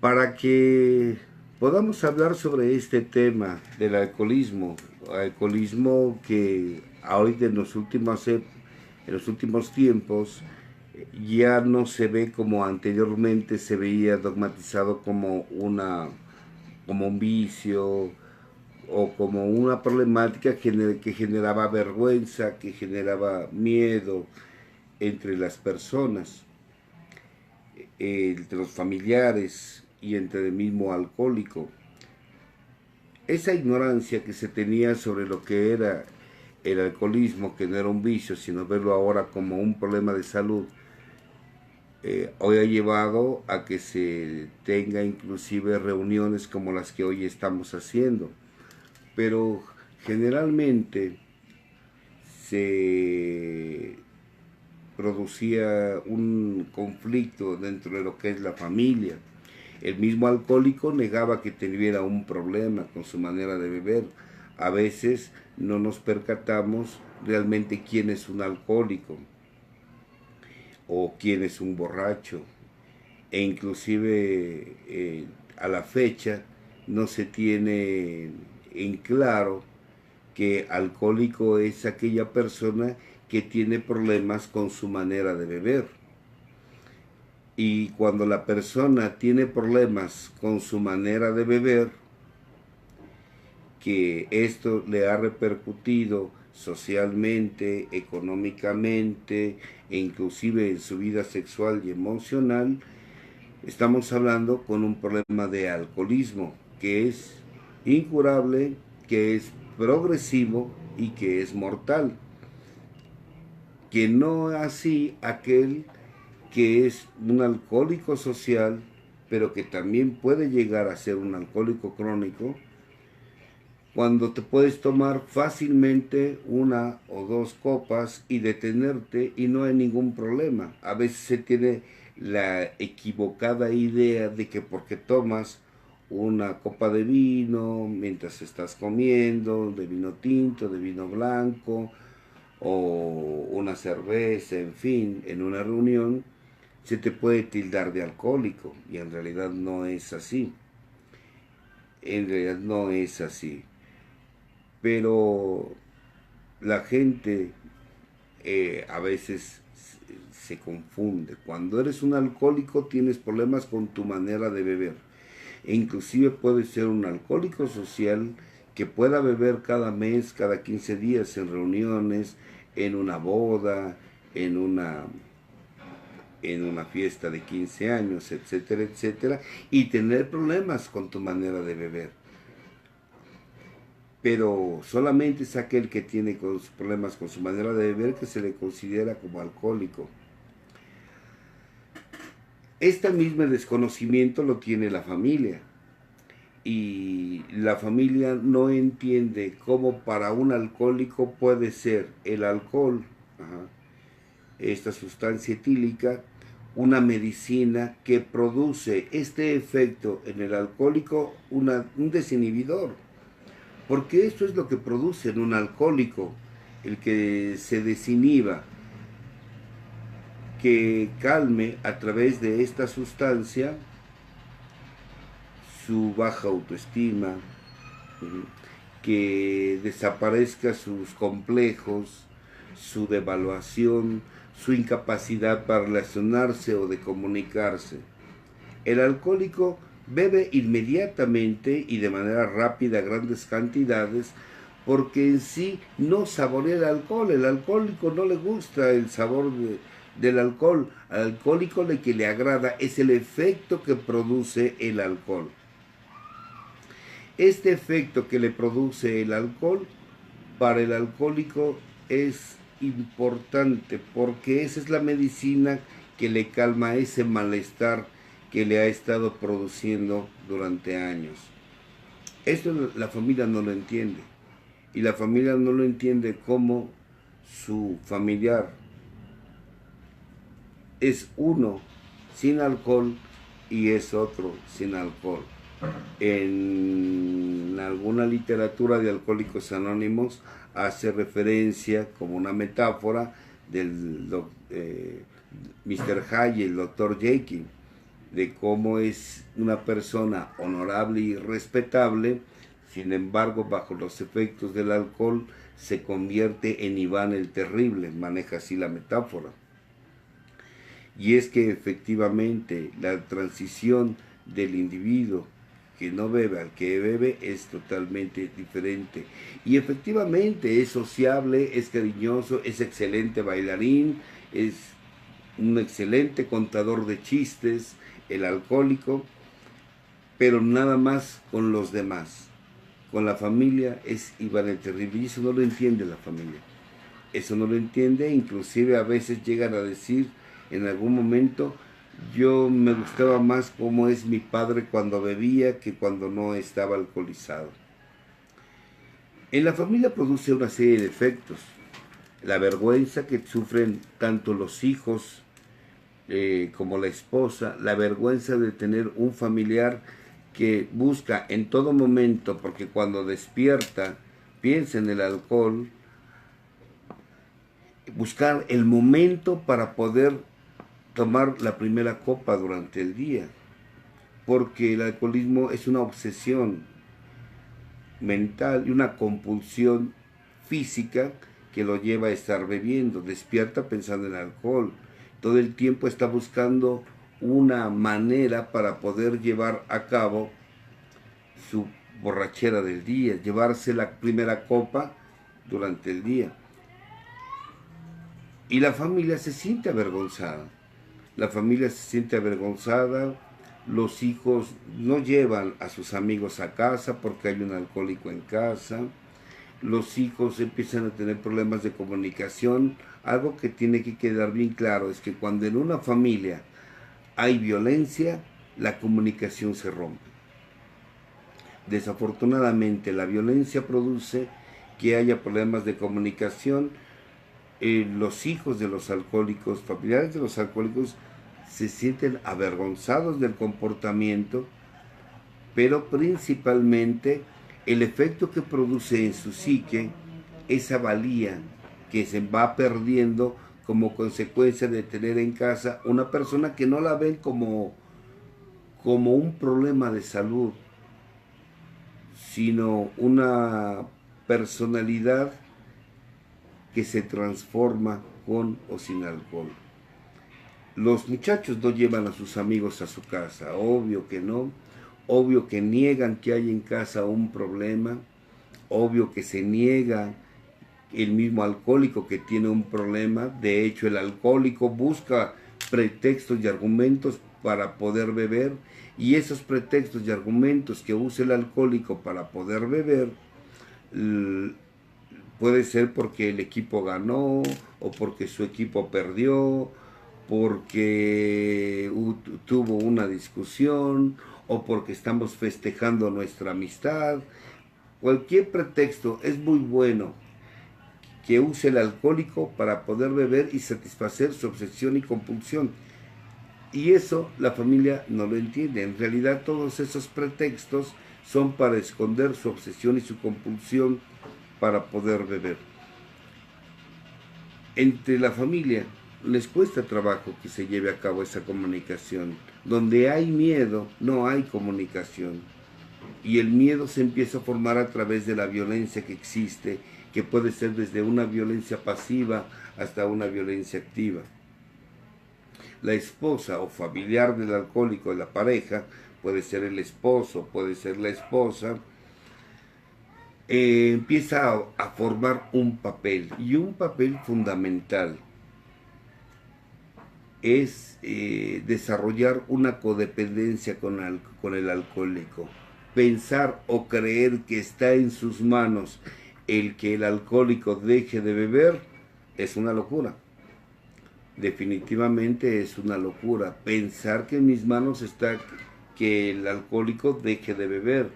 Para que podamos hablar sobre este tema del alcoholismo que ahorita en los últimos tiempos ya no se ve como anteriormente se veía dogmatizado como un vicio o como una problemática que generaba vergüenza, que generaba miedo entre las personas, entre los familiares y entre el mismo alcohólico. Esa ignorancia que se tenía sobre lo que era el alcoholismo, que no era un vicio, sino verlo ahora como un problema de salud, hoy ha llevado a que se tenga inclusive reuniones como las que hoy estamos haciendo. Pero generalmente se producía un conflicto dentro de lo que es la familia. El mismo alcohólico negaba que tuviera un problema con su manera de beber. A veces no nos percatamos realmente quién es un alcohólico o quién es un borracho. E inclusive a la fecha no se tiene en claro que alcohólico es aquella persona que tiene problemas con su manera de beber. Y cuando la persona tiene problemas con su manera de beber, que esto le ha repercutido socialmente, económicamente e inclusive en su vida sexual y emocional, estamos hablando con un problema de alcoholismo que es incurable, que es progresivo y que es mortal. Que no así aquel que es un alcohólico social, pero que también puede llegar a ser un alcohólico crónico, cuando te puedes tomar fácilmente una o dos copas y detenerte y no hay ningún problema. A veces se tiene la equivocada idea de que porque tomas una copa de vino mientras estás comiendo, de vino tinto, de vino blanco, o una cerveza, en fin, en una reunión, se te puede tildar de alcohólico y en realidad no es así. En realidad no es así. Pero la gente a veces se confunde. Cuando eres un alcohólico tienes problemas con tu manera de beber. E inclusive puedes ser un alcohólico social que pueda beber cada mes, cada 15 días en reuniones, en una boda, en una fiesta de 15 años, etcétera, etcétera, y tener problemas con tu manera de beber. Pero solamente es aquel que tiene problemas con su manera de beber que se le considera como alcohólico. Este mismo desconocimiento lo tiene la familia. Y la familia no entiende cómo para un alcohólico puede ser el alcohol, esta sustancia etílica, una medicina que produce este efecto en el alcohólico, un desinhibidor. Porque esto es lo que produce en un alcohólico, el que se desinhiba, que calme a través de esta sustancia su baja autoestima, que desaparezca sus complejos, su devaluación, su incapacidad para relacionarse o de comunicarse. El alcohólico bebe inmediatamente y de manera rápida grandes cantidades porque en sí no saborea el alcohol. El alcohólico no le gusta el sabor del alcohol. Al alcohólico lo que le agrada es el efecto que produce el alcohol. Este efecto que le produce el alcohol para el alcohólico es importante porque esa es la medicina que le calma ese malestar que le ha estado produciendo durante años. Esto la familia no lo entiende. Y la familia no lo entiende como su familiar es uno sin alcohol y es otro sin alcohol. En alguna literatura de Alcohólicos Anónimos hace referencia como una metáfora del Mr. Hyde y el Dr. Jekyll. de cómo es una persona honorable y respetable, sin embargo, bajo los efectos del alcohol, se convierte en Iván el Terrible, maneja así la metáfora. Y es que efectivamente la transición del individuo que no bebe al que bebe es totalmente diferente. Y efectivamente es sociable, es cariñoso, es excelente bailarín, es un excelente contador de chistes, el alcohólico, pero nada más con los demás. Con la familia es Iván el Terrible, y eso no lo entiende la familia. Eso no lo entiende, inclusive a veces llegan a decir en algún momento, yo me gustaba más cómo es mi padre cuando bebía que cuando no estaba alcoholizado. En la familia produce una serie de efectos. La vergüenza que sufren tanto los hijos como la esposa, la vergüenza de tener un familiar que busca en todo momento, porque cuando despierta piensa en el alcohol, buscar el momento para poder tomar la primera copa durante el día, porque el alcoholismo es una obsesión mental y una compulsión física que lo lleva a estar bebiendo, despierta pensando en alcohol, todo el tiempo está buscando una manera para poder llevar a cabo su borrachera del día, llevarse la primera copa durante el día. Y la familia se siente avergonzada. La familia se siente avergonzada, los hijos no llevan a sus amigos a casa porque hay un alcohólico en casa, los hijos empiezan a tener problemas de comunicación. Algo que tiene que quedar bien claro es que cuando en una familia hay violencia, la comunicación se rompe. Desafortunadamente, la violencia produce que haya problemas de comunicación. Los hijos de los alcohólicos, familiares de los alcohólicos, se sienten avergonzados del comportamiento, pero principalmente el efecto que produce en su psique, esa valía que se va perdiendo como consecuencia de tener en casa una persona que no la ven como un problema de salud, sino una personalidad que se transforma con o sin alcohol. Los muchachos no llevan a sus amigos a su casa, obvio que no, obvio que niegan que hay en casa un problema, obvio que se niega el mismo alcohólico que tiene un problema. De hecho, el alcohólico busca pretextos y argumentos para poder beber, y esos pretextos y argumentos que usa el alcohólico para poder beber puede ser porque el equipo ganó, o porque su equipo perdió, porque tuvo una discusión, o porque estamos festejando nuestra amistad. Cualquier pretexto es muy bueno que use el alcohólico para poder beber y satisfacer su obsesión y compulsión. Y eso la familia no lo entiende. En realidad todos esos pretextos son para esconder su obsesión y su compulsión para poder beber. Entre la familia les cuesta trabajo que se lleve a cabo esa comunicación. Donde hay miedo, no hay comunicación. Y el miedo se empieza a formar a través de la violencia que existe, que puede ser desde una violencia pasiva hasta una violencia activa. La esposa o familiar del alcohólico de la pareja, puede ser el esposo, puede ser la esposa, empieza a formar un papel, y un papel fundamental es desarrollar una codependencia con el alcohólico. Pensar o creer que está en sus manos el que el alcohólico deje de beber es una locura. Definitivamente es una locura. Pensar que en mis manos está que el alcohólico deje de beber,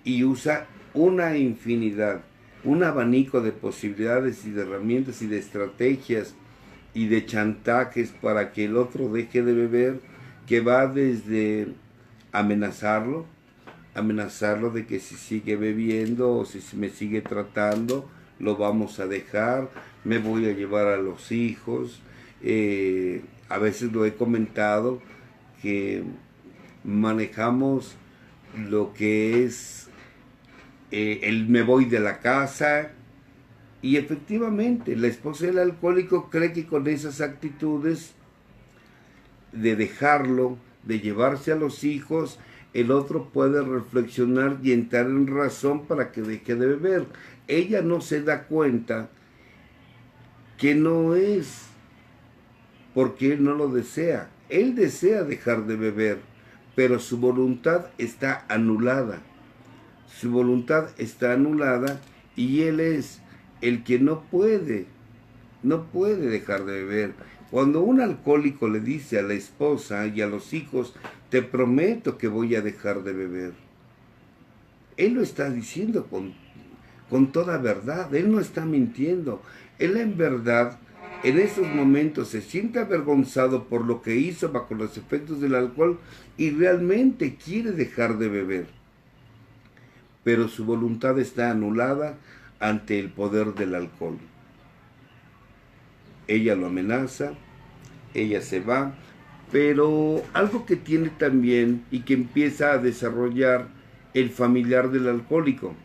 y usa una infinidad, un abanico de posibilidades y de herramientas y de estrategias y de chantajes para que el otro deje de beber, que va desde amenazarlo de que si sigue bebiendo o si me sigue tratando, lo vamos a dejar, me voy a llevar a los hijos. A veces lo he comentado, que manejamos lo que es el me voy de la casa, y efectivamente la esposa del alcohólico cree que con esas actitudes de dejarlo, de llevarse a los hijos, el otro puede reflexionar y entrar en razón para que deje de beber. Ella no se da cuenta que no es porque él no lo desea. Él desea dejar de beber, pero su voluntad está anulada. Su voluntad está anulada y él es el que no puede dejar de beber. Cuando un alcohólico le dice a la esposa y a los hijos, te prometo que voy a dejar de beber, él lo está diciendo con toda verdad, él no está mintiendo. Él en verdad, en esos momentos se siente avergonzado por lo que hizo bajo los efectos del alcohol y realmente quiere dejar de beber. Pero su voluntad está anulada ante el poder del alcohol. Ella lo amenaza, ella se va, pero algo que tiene también y que empieza a desarrollar el familiar del alcohólico,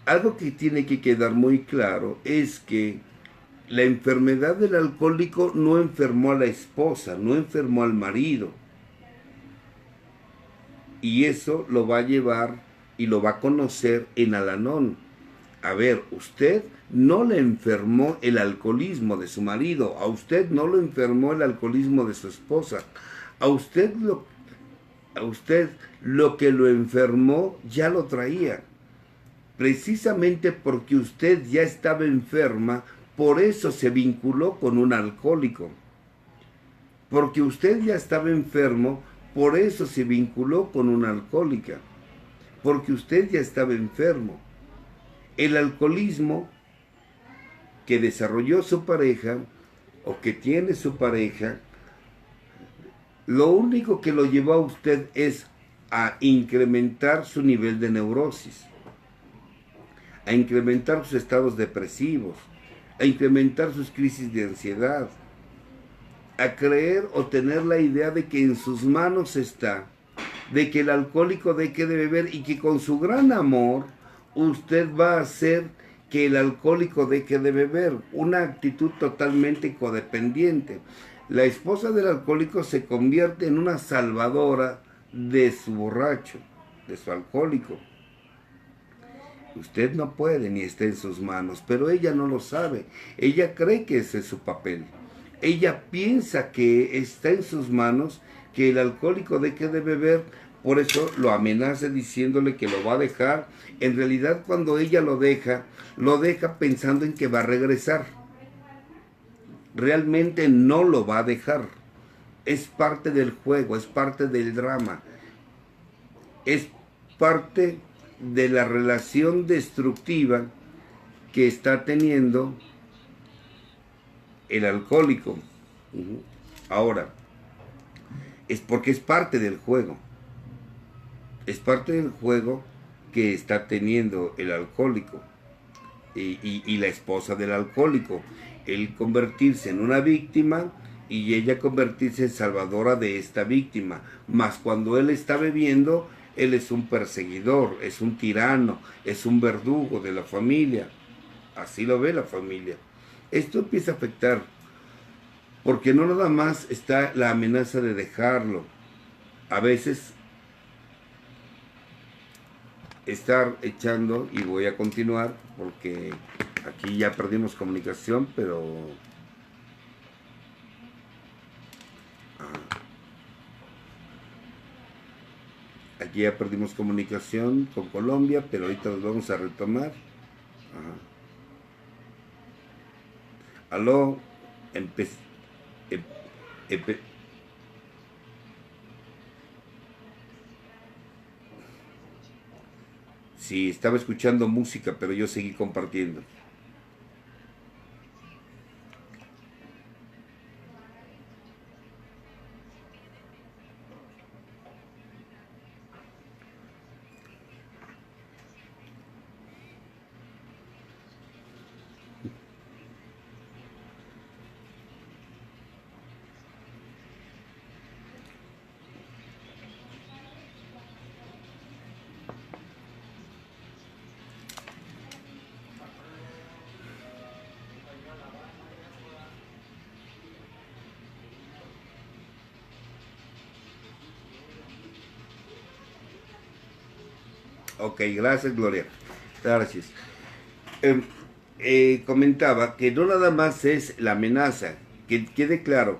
algo que tiene que quedar muy claro es que la enfermedad del alcohólico no enfermó a la esposa, no enfermó al marido, y eso lo va a llevar y lo va a conocer en Al-Anon. A ver, usted no le enfermó el alcoholismo de su marido, a usted no lo enfermó el alcoholismo de su esposa, a usted lo que lo enfermó ya lo traía. Precisamente porque usted ya estaba enferma, por eso se vinculó con un alcohólico. Porque usted ya estaba enfermo, por eso se vinculó con una alcohólica. Porque usted ya estaba enfermo. El alcoholismo que desarrolló su pareja o que tiene su pareja, lo único que lo llevó a usted es a incrementar su nivel de neurosis, a incrementar sus estados depresivos, a incrementar sus crisis de ansiedad, a creer o tener la idea de que en sus manos está, de que el alcohólico deje de beber y que con su gran amor usted va a hacer que el alcohólico deje de beber, una actitud totalmente codependiente. La esposa del alcohólico se convierte en una salvadora de su borracho, de su alcohólico. Usted no puede ni está en sus manos, pero ella no lo sabe. Ella cree que ese es su papel. Ella piensa que está en sus manos, que el alcohólico deje de beber, por eso lo amenaza diciéndole que lo va a dejar. En realidad, cuando ella lo deja pensando en que va a regresar. Realmente no lo va a dejar. Es parte del juego, es parte del drama, es parte de la relación destructiva que está teniendo el alcohólico. Ahora, es porque es parte del juego. Es parte del juego que está teniendo el alcohólico y la esposa del alcohólico. Él convertirse en una víctima y ella convertirse en salvadora de esta víctima. Mas cuando él está bebiendo, él es un perseguidor, es un tirano, es un verdugo de la familia. Así lo ve la familia. Esto empieza a afectar, porque no nada más está la amenaza de dejarlo. A veces estar echando, y voy a continuar, porque aquí ya perdimos comunicación, pero... Aquí ya perdimos comunicación con Colombia, pero ahorita los vamos a retomar. Aló, sí, estaba escuchando música, pero yo seguí compartiendo. Ok, gracias, Gloria. Gracias. Comentaba que no nada más es la amenaza, que quede claro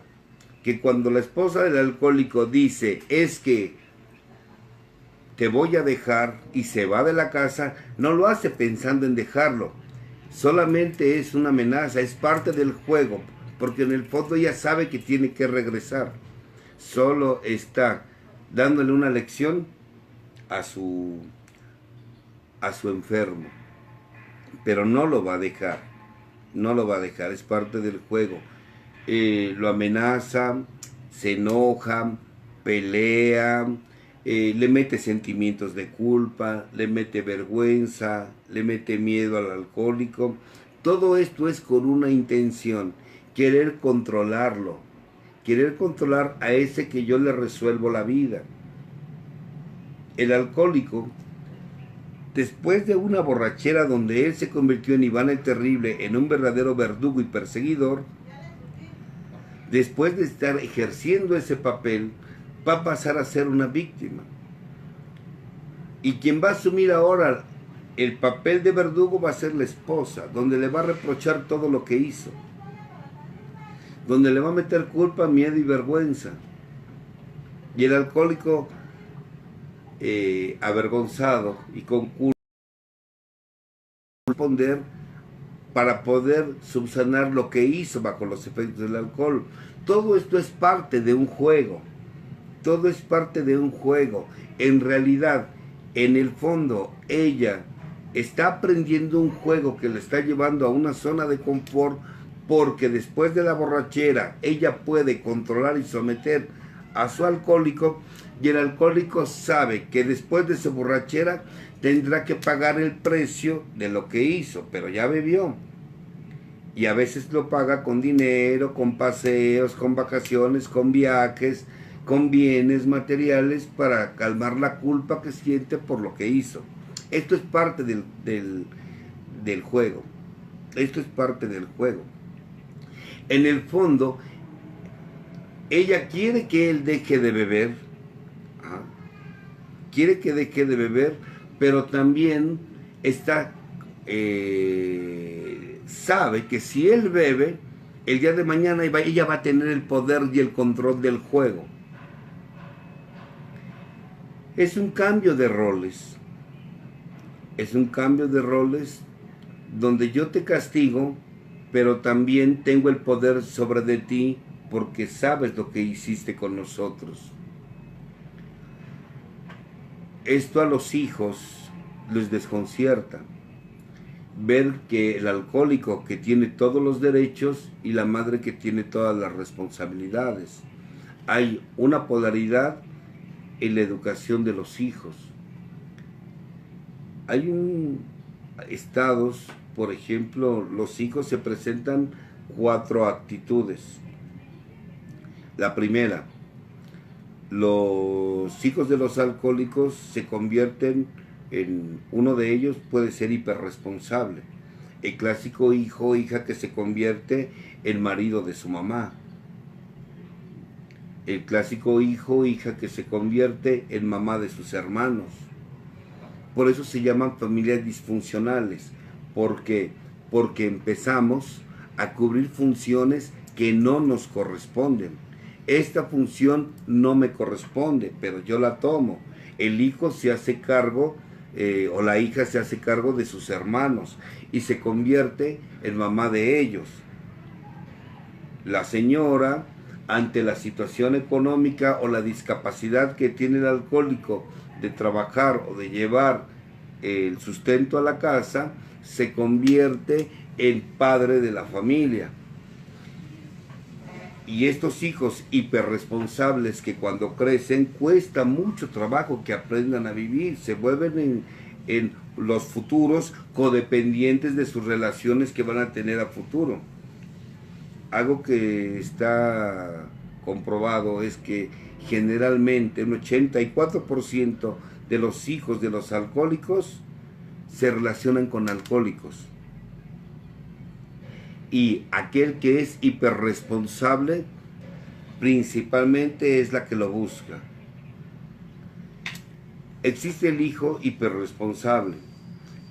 que cuando la esposa del alcohólico dice es que te voy a dejar y se va de la casa, no lo hace pensando en dejarlo, solamente es una amenaza, es parte del juego, porque en el fondo ella sabe que tiene que regresar, solo está dándole una lección a su enfermo, pero no lo va a dejar, no lo va a dejar, es parte del juego. Lo amenaza, se enoja, pelea, le mete sentimientos de culpa, le mete vergüenza, le mete miedo al alcohólico. Todo esto es con una intención, querer controlarlo, querer controlar a ese que yo le resuelvo la vida. El alcohólico, después de una borrachera donde él se convirtió en Iván el Terrible, en un verdadero verdugo y perseguidor, después de estar ejerciendo ese papel, va a pasar a ser una víctima. Y quien va a asumir ahora el papel de verdugo va a ser la esposa, donde le va a reprochar todo lo que hizo, donde le va a meter culpa, miedo y vergüenza. Y el alcohólico, avergonzado y con culpa, responder para poder subsanar lo que hizo bajo los efectos del alcohol. Todo esto es parte de un juego. Todo es parte de un juego. En realidad, en el fondo, ella está aprendiendo un juego que le está llevando a una zona de confort, porque después de la borrachera, ella puede controlar y someter a su alcohólico, y el alcohólico sabe que después de su borrachera tendrá que pagar el precio de lo que hizo, pero ya bebió. Y a veces lo paga con dinero, con paseos, con vacaciones, con viajes, con bienes materiales para calmar la culpa que siente por lo que hizo. Esto es parte del juego. Esto es parte del juego. En el fondo, ella quiere que él deje de beber. ¿Ah? Quiere que deje de beber, pero también está... sabe que si él bebe, el día de mañana ella va a tener el poder y el control del juego. Es un cambio de roles. Es un cambio de roles donde yo te castigo, pero también tengo el poder sobre de ti porque sabes lo que hiciste con nosotros. Esto a los hijos les desconcierta. Ver que el alcohólico que tiene todos los derechos y la madre que tiene todas las responsabilidades. Hay una polaridad en la educación de los hijos. Hay estados, por ejemplo, los hijos se presentan 4 actitudes. La primera, los hijos de los alcohólicos se convierten en, uno de ellos puede ser hiperresponsable. El clásico hijo o hija que se convierte en marido de su mamá. El clásico hijo o hija que se convierte en mamá de sus hermanos. Por eso se llaman familias disfuncionales. ¿Por qué? Porque empezamos a cubrir funciones que no nos corresponden. Esta función no me corresponde, pero yo la tomo. El hijo se hace cargo, o la hija se hace cargo de sus hermanos y se convierte en mamá de ellos. La señora, ante la situación económica o la discapacidad que tiene el alcohólico de trabajar o de llevar el sustento a la casa, se convierte en padre de la familia. Y estos hijos hiperresponsables que cuando crecen cuesta mucho trabajo que aprendan a vivir, se vuelven en los futuros codependientes de sus relaciones que van a tener a futuro. Algo que está comprobado es que generalmente un 84% de los hijos de los alcohólicos se relacionan con alcohólicos. Y aquel que es hiperresponsable principalmente es la que lo busca. Existe el hijo hiperresponsable,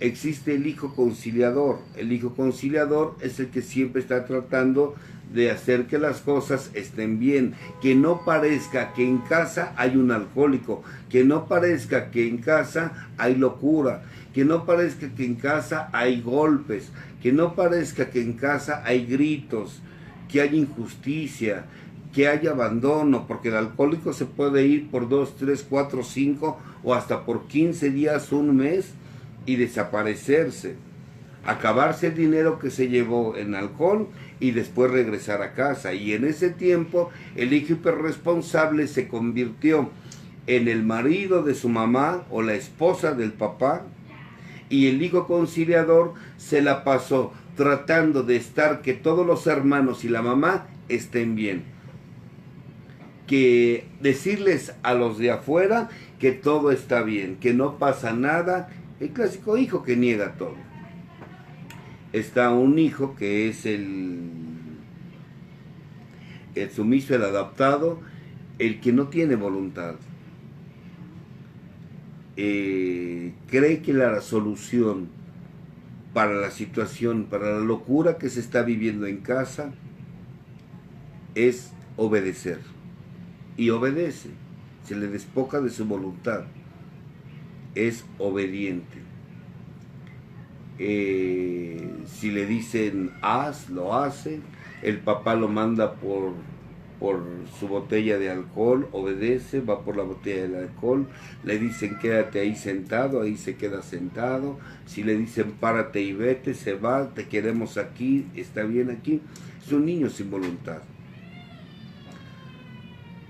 existe el hijo conciliador. El hijo conciliador es el que siempre está tratando de hacer que las cosas estén bien, que no parezca que en casa hay un alcohólico, que no parezca que en casa hay locura, que no parezca que en casa hay golpes, que no parezca que en casa hay gritos, que hay injusticia, que hay abandono, porque el alcohólico se puede ir por 2, 3, 4, 5 o hasta por 15 días, un mes y desaparecerse, acabarse el dinero que se llevó en alcohol y después regresar a casa. Y en ese tiempo el hijo hiperresponsable se convirtió en el marido de su mamá o la esposa del papá, y el hijo conciliador se la pasó tratando de estar que todos los hermanos y la mamá estén bien, que decirles a los de afuera que todo está bien, que no pasa nada. El clásico hijo que niega todo. Está un hijo que es el sumiso, el adaptado, el que no tiene voluntad. Cree que la solución para la situación, para la locura que se está viviendo en casa, es obedecer. Y obedece, se le despoja de su voluntad, es obediente. Si le dicen haz, lo hace. El papá lo manda por su botella de alcohol, obedece, va por la botella de alcohol. Le dicen quédate ahí sentado, ahí se queda sentado. Si le dicen párate y vete, se va, te queremos aquí, está bien aquí. Es un niño sin voluntad.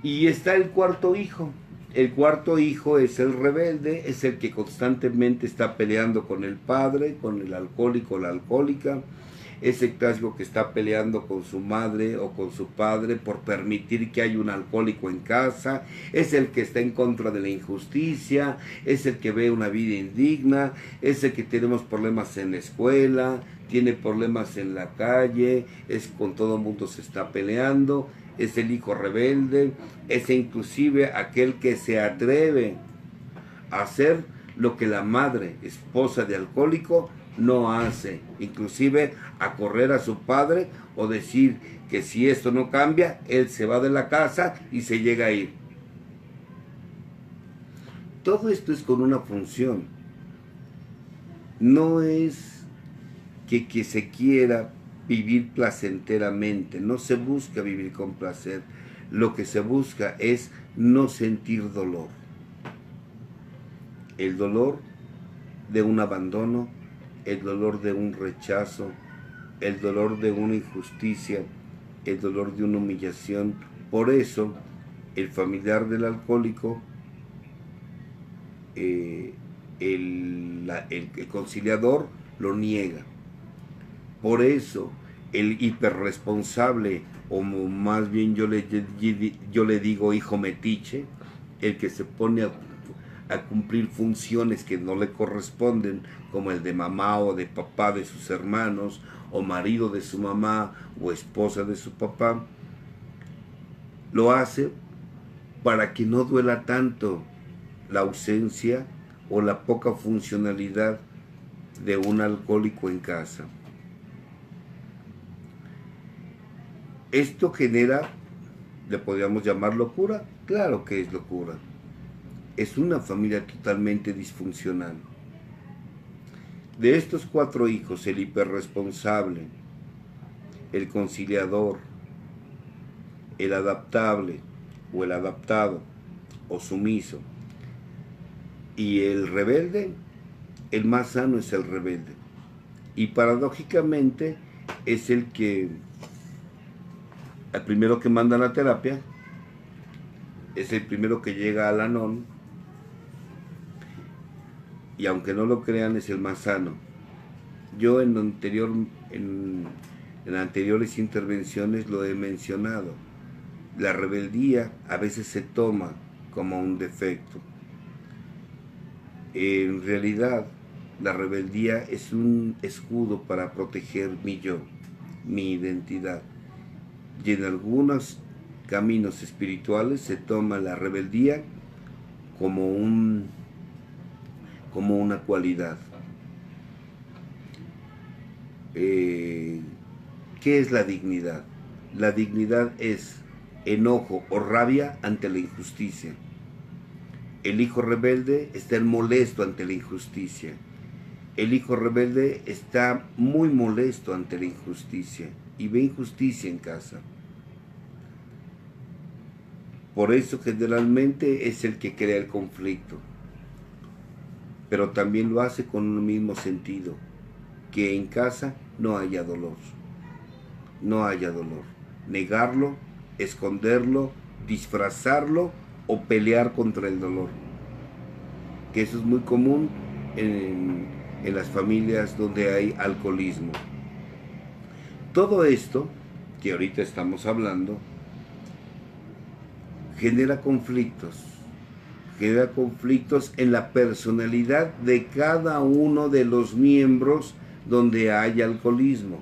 Y está el cuarto hijo. El cuarto hijo es el rebelde, es el que constantemente está peleando con el padre, con el alcohólico o la alcohólica. Es el clásico que está peleando con su madre o con su padre por permitir que haya un alcohólico en casa. Es el que está en contra de la injusticia, es el que ve una vida indigna, es el que tenemos problemas en la escuela, tiene problemas en la calle, es con todo el mundo se está peleando. Es el hijo rebelde, es inclusive aquel que se atreve a hacer lo que la madre, esposa de alcohólico, no hace, inclusive a correr a su padre o decir que si esto no cambia, él se va de la casa y se llega a ir. Todo esto es con una función. No es que se quiera vivir placenteramente, no se busca vivir con placer, lo que se busca es no sentir dolor. El dolor de un abandono, el dolor de un rechazo, el dolor de una injusticia, el dolor de una humillación. Por eso el familiar del alcohólico, el conciliador lo niega. Por eso el hiperresponsable, o más bien yo le digo hijo metiche, el que se pone a cumplir funciones que no le corresponden, como el de mamá o de papá de sus hermanos, o marido de su mamá, o esposa de su papá, lo hace para que no duela tanto la ausencia o la poca funcionalidad de un alcohólico en casa. Esto genera, ¿le podríamos llamar locura? Claro que es locura. Es una familia totalmente disfuncional. De estos 4 hijos, el hiperresponsable, el conciliador, el adaptable o el adaptado o sumiso y el rebelde, el más sano es el rebelde. Y paradójicamente es el primero que manda a la terapia, es el primero que llega al ANON, y aunque no lo crean es el más sano. Yo en anteriores intervenciones lo he mencionado. La rebeldía a veces se toma como un defecto. En realidad, la rebeldía es un escudo para proteger mi yo, mi identidad. Y en algunos caminos espirituales se toma la rebeldía como un como una cualidad. ¿Qué es la dignidad? La dignidad es enojo o rabia ante la injusticia. El hijo rebelde está molesto ante la injusticia. El hijo rebelde está muy molesto ante la injusticia y ve injusticia en casa. Por eso generalmente es el que crea el conflicto, pero también lo hace con un mismo sentido, que en casa no haya dolor. No haya dolor. Negarlo, esconderlo, disfrazarlo o pelear contra el dolor. Que eso es muy común en las familias donde hay alcoholismo. Todo esto que ahorita estamos hablando genera conflictos en la personalidad de cada uno de los miembros donde hay alcoholismo.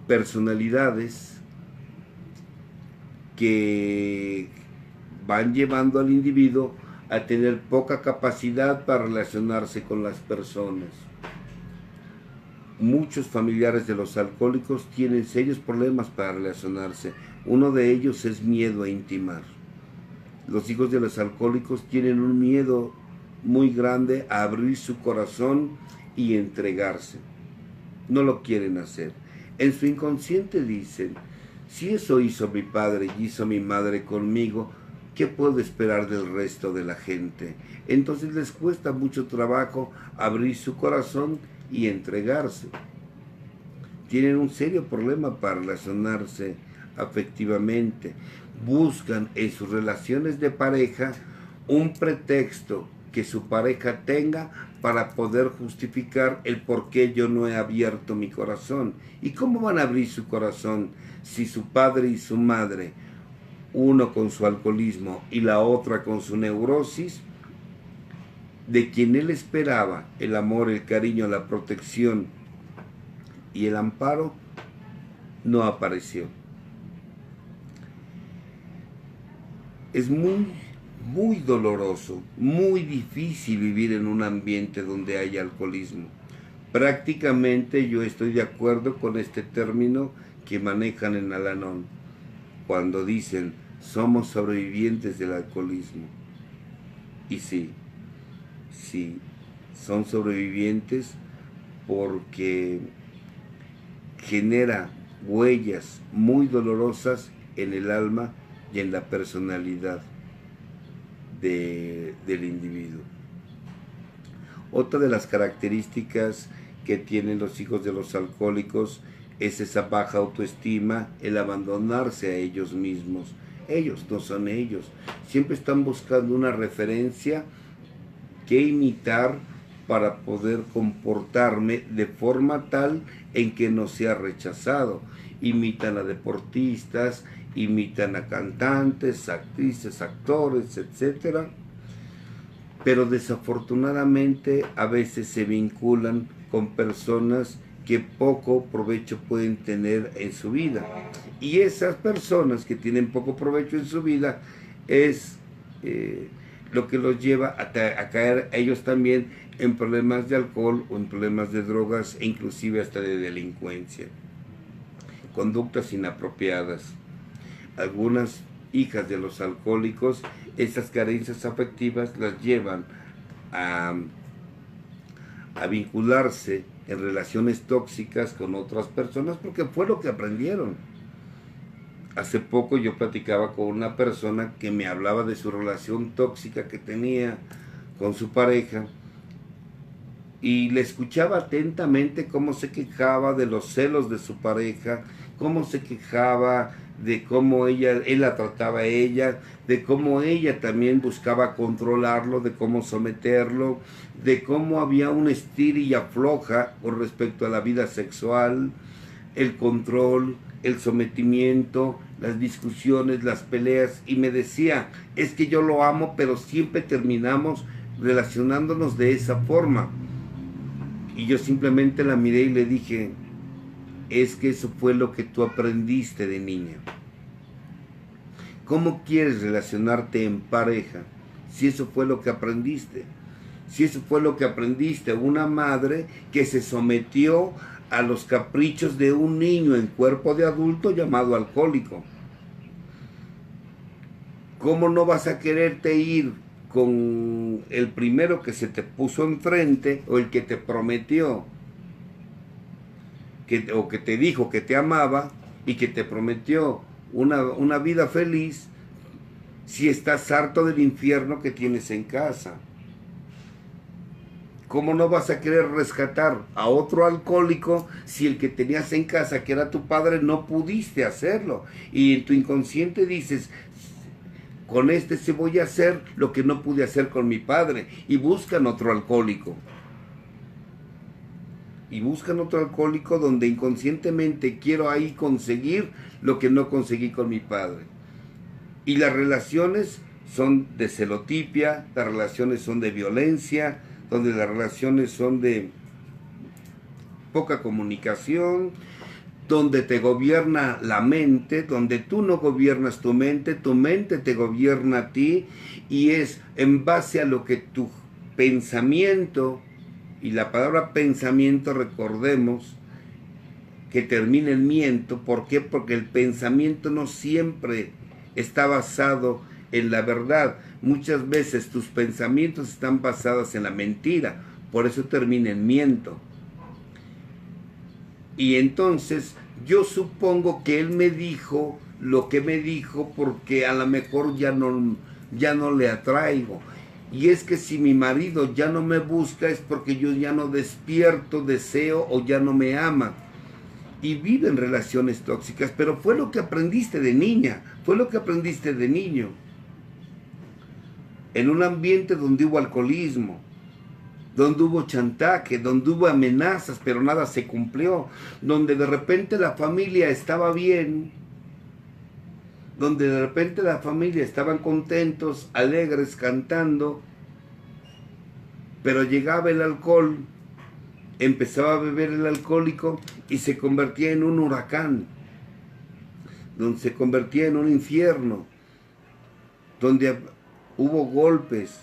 Personalidades que van llevando al individuo a tener poca capacidad para relacionarse con las personas. Muchos familiares de los alcohólicos tienen serios problemas para relacionarse. Uno de ellos es miedo a intimar. Los hijos de los alcohólicos tienen un miedo muy grande a abrir su corazón y entregarse. No lo quieren hacer. En su inconsciente dicen, si eso hizo mi padre y hizo mi madre conmigo, ¿qué puedo esperar del resto de la gente? Entonces les cuesta mucho trabajo abrir su corazón y entregarse. Tienen un serio problema para relacionarse afectivamente. Buscan en sus relaciones de pareja un pretexto que su pareja tenga para poder justificar el por qué yo no he abierto mi corazón. ¿Y cómo van a abrir su corazón si su padre y su madre, uno con su alcoholismo y la otra con su neurosis, de quien él esperaba el amor, el cariño, la protección y el amparo, no apareció? Es muy doloroso, muy difícil vivir en un ambiente donde hay alcoholismo. Prácticamente yo estoy de acuerdo con este término que manejan en Al-Anon, cuando dicen, somos sobrevivientes del alcoholismo. Y sí, son sobrevivientes porque genera huellas muy dolorosas en el alma y en la personalidad del individuo. Otra de las características que tienen los hijos de los alcohólicos es esa baja autoestima, el abandonarse a ellos mismos. Ellos no son ellos. Siempre están buscando una referencia que imitar para poder comportarme de forma tal en que no sea rechazado. Imitan a deportistas, imitan a cantantes, actrices, actores, etc. Pero desafortunadamente a veces se vinculan con personas que poco provecho pueden tener en su vida. Y esas personas que tienen poco provecho en su vida es lo que los lleva a caer ellos también en problemas de alcohol o en problemas de drogas e inclusive hasta de delincuencia. Conductas inapropiadas. Algunas hijas de los alcohólicos, esas carencias afectivas las llevan a vincularse en relaciones tóxicas con otras personas porque fue lo que aprendieron. Hace poco yo platicaba con una persona que me hablaba de su relación tóxica que tenía con su pareja y le escuchaba atentamente cómo se quejaba de los celos de su pareja, cómo se quejaba de cómo él la trataba a ella, de cómo ella también buscaba controlarlo, de cómo someterlo, de cómo había un estira y afloja con respecto a la vida sexual, el control, el sometimiento, las discusiones, las peleas, y me decía, es que yo lo amo, pero siempre terminamos relacionándonos de esa forma. Y yo simplemente la miré y le dije, es que eso fue lo que tú aprendiste de niña. ¿Cómo quieres relacionarte en pareja si eso fue lo que aprendiste? Si eso fue lo que aprendiste, una madre que se sometió a los caprichos de un niño en cuerpo de adulto llamado alcohólico. ¿Cómo no vas a quererte ir con el primero que se te puso enfrente o el que te prometió o que te dijo que te amaba y que te prometió una vida feliz si estás harto del infierno que tienes en casa? ¿Cómo no vas a querer rescatar a otro alcohólico si el que tenías en casa, que era tu padre, no pudiste hacerlo? Y en tu inconsciente dices, con este sí voy a hacer lo que no pude hacer con mi padre. Y buscan otro alcohólico. Y buscan otro alcohólico donde inconscientemente quiero ahí conseguir lo que no conseguí con mi padre. Y las relaciones son de celotipia, las relaciones son de violencia, donde las relaciones son de poca comunicación, donde te gobierna la mente, donde tú no gobiernas tu mente te gobierna a ti, y es en base a lo que tu pensamiento, y la palabra pensamiento, recordemos que termina en miento. ¿Por qué? Porque el pensamiento no siempre está basado en la verdad. Muchas veces tus pensamientos están basados en la mentira, por eso termina en miento. Y entonces yo supongo que él me dijo lo que me dijo porque a lo mejor ya no le atraigo. Y es que si mi marido ya no me busca es porque yo ya no despierto deseo o ya no me ama. Y viven relaciones tóxicas, pero fue lo que aprendiste de niña, fue lo que aprendiste de niño. En un ambiente donde hubo alcoholismo, donde hubo chantaje, donde hubo amenazas, pero nada se cumplió, donde de repente la familia estaba bien, donde de repente la familia estaban contentos, alegres, cantando, pero llegaba el alcohol, empezaba a beber el alcohólico y se convertía en un huracán, donde se convertía en un infierno, donde hubo golpes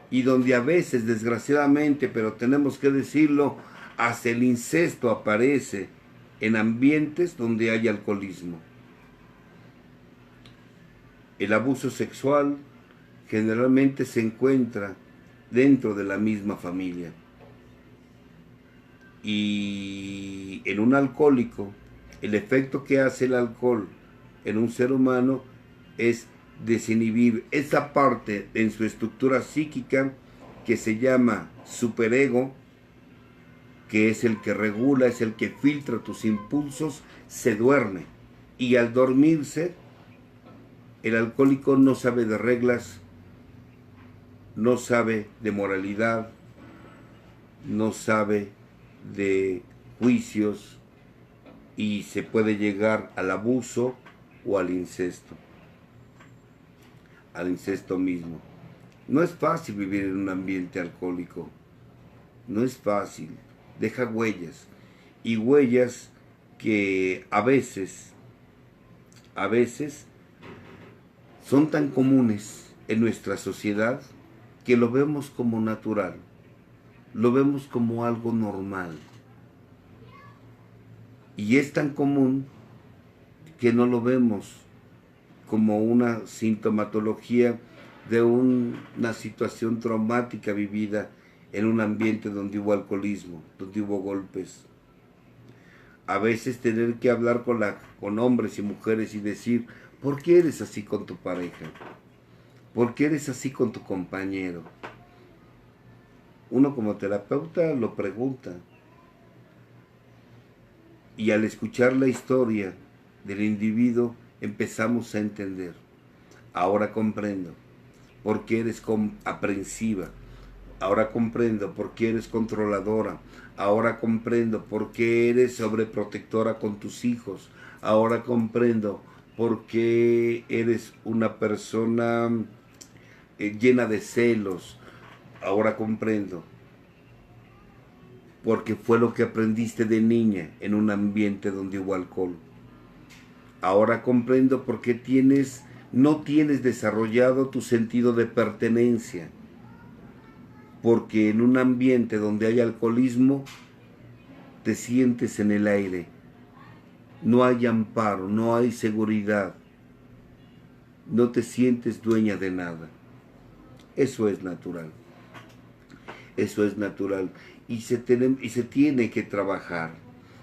y donde a veces, desgraciadamente, pero tenemos que decirlo, hasta el incesto aparece en ambientes donde hay alcoholismo. El abuso sexual generalmente se encuentra dentro de la misma familia. Y en un alcohólico, el efecto que hace el alcohol en un ser humano es desinhibir esa parte en su estructura psíquica que se llama superego, que es el que regula, es el que filtra tus impulsos, se duerme. Y al dormirse, el alcohólico no sabe de reglas, no sabe de moralidad, no sabe de juicios, y se puede llegar al abuso o al incesto mismo. No es fácil vivir en un ambiente alcohólico, no es fácil, deja huellas, y huellas que a veces son tan comunes en nuestra sociedad que lo vemos como natural, lo vemos como algo normal. Y es tan común que no lo vemos como una sintomatología de una situación traumática vivida en un ambiente donde hubo alcoholismo, donde hubo golpes. A veces tener que hablar con hombres y mujeres y decir, ¿por qué eres así con tu pareja? ¿Por qué eres así con tu compañero? Uno como terapeuta lo pregunta. Y al escuchar la historia del individuo empezamos a entender. Ahora comprendo por qué eres aprensiva. Ahora comprendo por qué eres controladora. Ahora comprendo por qué eres sobreprotectora con tus hijos. Ahora comprendo por qué eres una persona llena de celos. Ahora comprendo. Porque fue lo que aprendiste de niña en un ambiente donde hubo alcohol. Ahora comprendo por qué tienes no tienes desarrollado tu sentido de pertenencia, porque en un ambiente donde hay alcoholismo te sientes en el aire, no hay amparo, no hay seguridad, no te sientes dueña de nada. Eso es natural, eso es natural y se tiene que trabajar,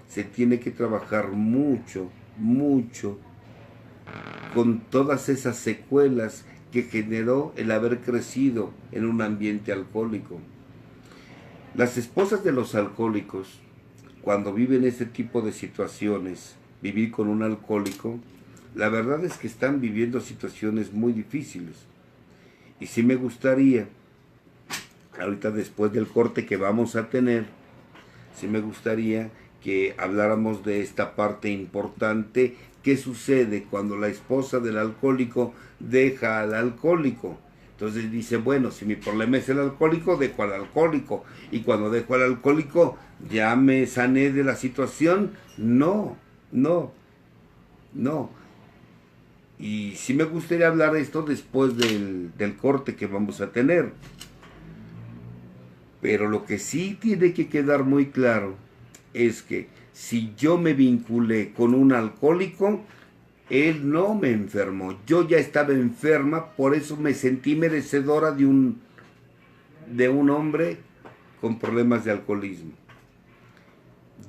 se tiene que trabajar mucho, mucho con todas esas secuelas que generó el haber crecido en un ambiente alcohólico. Las esposas de los alcohólicos, cuando viven este tipo de situaciones, vivir con un alcohólico, la verdad es que están viviendo situaciones muy difíciles. Y sí me gustaría, ahorita después del corte que vamos a tener, sí me gustaría que habláramos de esta parte importante. ¿Qué sucede cuando la esposa del alcohólico deja al alcohólico? Entonces dice, bueno, si mi problema es el alcohólico, dejo al alcohólico. Y cuando dejo al alcohólico, ¿ya me sané de la situación? No, no, no. Y sí me gustaría hablar de esto después del corte que vamos a tener. Pero lo que sí tiene que quedar muy claro es que si yo me vinculé con un alcohólico, él no me enfermó. Yo ya estaba enferma, por eso me sentí merecedora de un hombre con problemas de alcoholismo.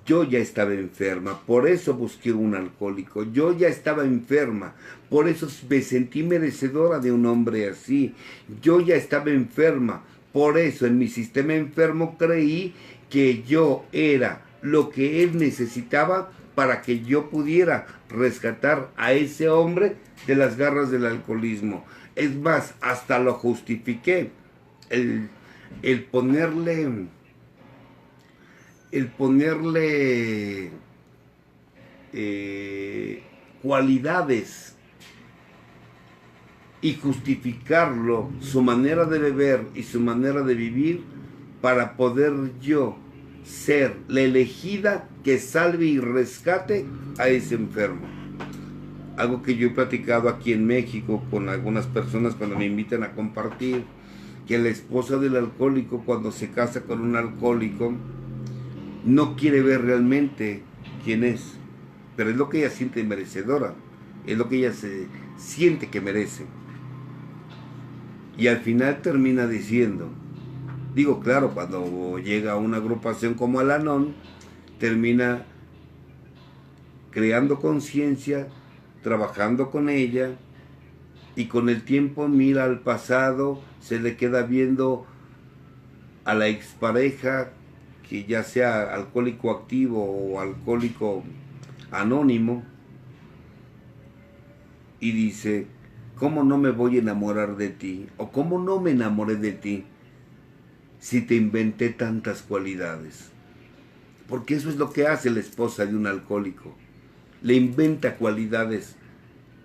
Yo ya estaba enferma, por eso busqué un alcohólico. Yo ya estaba enferma, por eso me sentí merecedora de un hombre así. Yo ya estaba enferma, por eso en mi sistema enfermo creí que yo era lo que él necesitaba para que yo pudiera rescatar a ese hombre de las garras del alcoholismo. Es más, hasta lo justifiqué. El ponerle cualidades y justificarlo, su manera de beber y su manera de vivir, para poder yo ser la elegida que salve y rescate a ese enfermo. Algo que yo he platicado aquí en México con algunas personas cuando me invitan a compartir, que la esposa del alcohólico, cuando se casa con un alcohólico, no quiere ver realmente quién es, pero es lo que ella siente merecedora, es lo que ella se siente que merece. Y al final termina diciendo, digo, claro, cuando llega a una agrupación como Al-Anon, termina creando conciencia, trabajando con ella, y con el tiempo mira al pasado, se le queda viendo a la expareja, que ya sea alcohólico activo o alcohólico anónimo, y dice, ¿cómo no me voy a enamorar de ti? ¿O cómo no me enamoré de ti si te inventé tantas cualidades? Porque eso es lo que hace la esposa de un alcohólico. Le inventa cualidades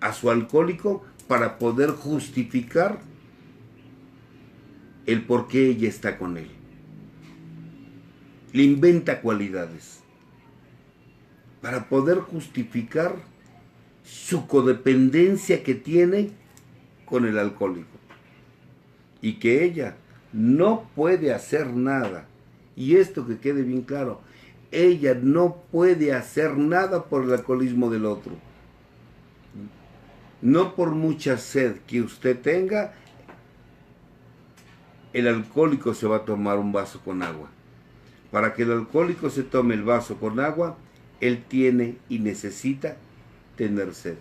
a su alcohólico para poder justificar el por qué ella está con él. Le inventa cualidades para poder justificar su codependencia que tiene con el alcohólico, y que ella no puede hacer nada. Y esto que quede bien claro, ella no puede hacer nada por el alcoholismo del otro. No por mucha sed que usted tenga, el alcohólico se va a tomar un vaso con agua. Para que el alcohólico se tome el vaso con agua, él tiene y necesita tener sed.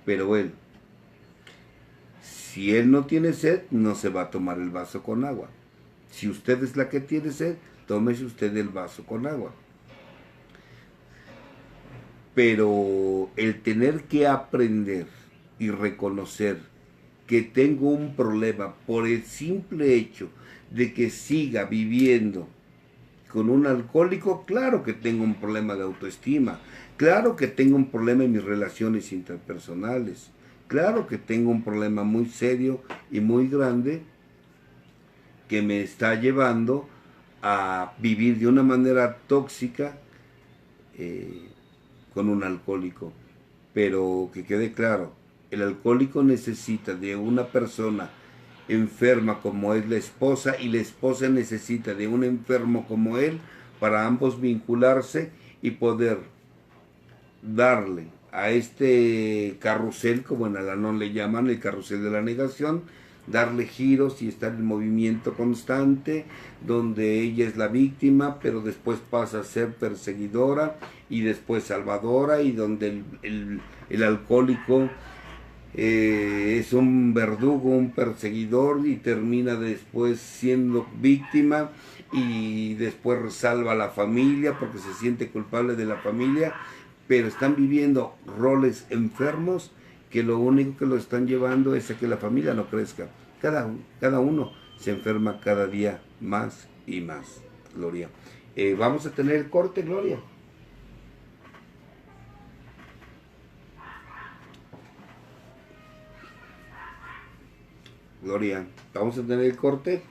Pero él, si él no tiene sed, no se va a tomar el vaso con agua. Si usted es la que tiene sed, tómese usted el vaso con agua. Pero el tener que aprender y reconocer que tengo un problema por el simple hecho de que siga viviendo con un alcohólico, claro que tengo un problema de autoestima, claro que tengo un problema en mis relaciones interpersonales, claro que tengo un problema muy serio y muy grande que me está llevando a vivir de una manera tóxica con un alcohólico. pero que quede claro, el alcohólico necesita de una persona enferma como es la esposa y la esposa necesita de un enfermo como él para ambos vincularse y poder darle a este carrusel, como en Al-Anon le llaman, el carrusel de la negación, darle giros y estar en movimiento constante, donde ella es la víctima, pero después pasa a ser perseguidora y después salvadora, y donde el alcohólico es un verdugo, un perseguidor, y termina después siendo víctima y después salva a la familia porque se siente culpable de la familia, pero están viviendo roles enfermos que lo único que lo están llevando es a que la familia no crezca. Cada uno se enferma cada día más y más, Gloria. Vamos a tener el corte, Gloria. Gloria, vamos a tener el corte.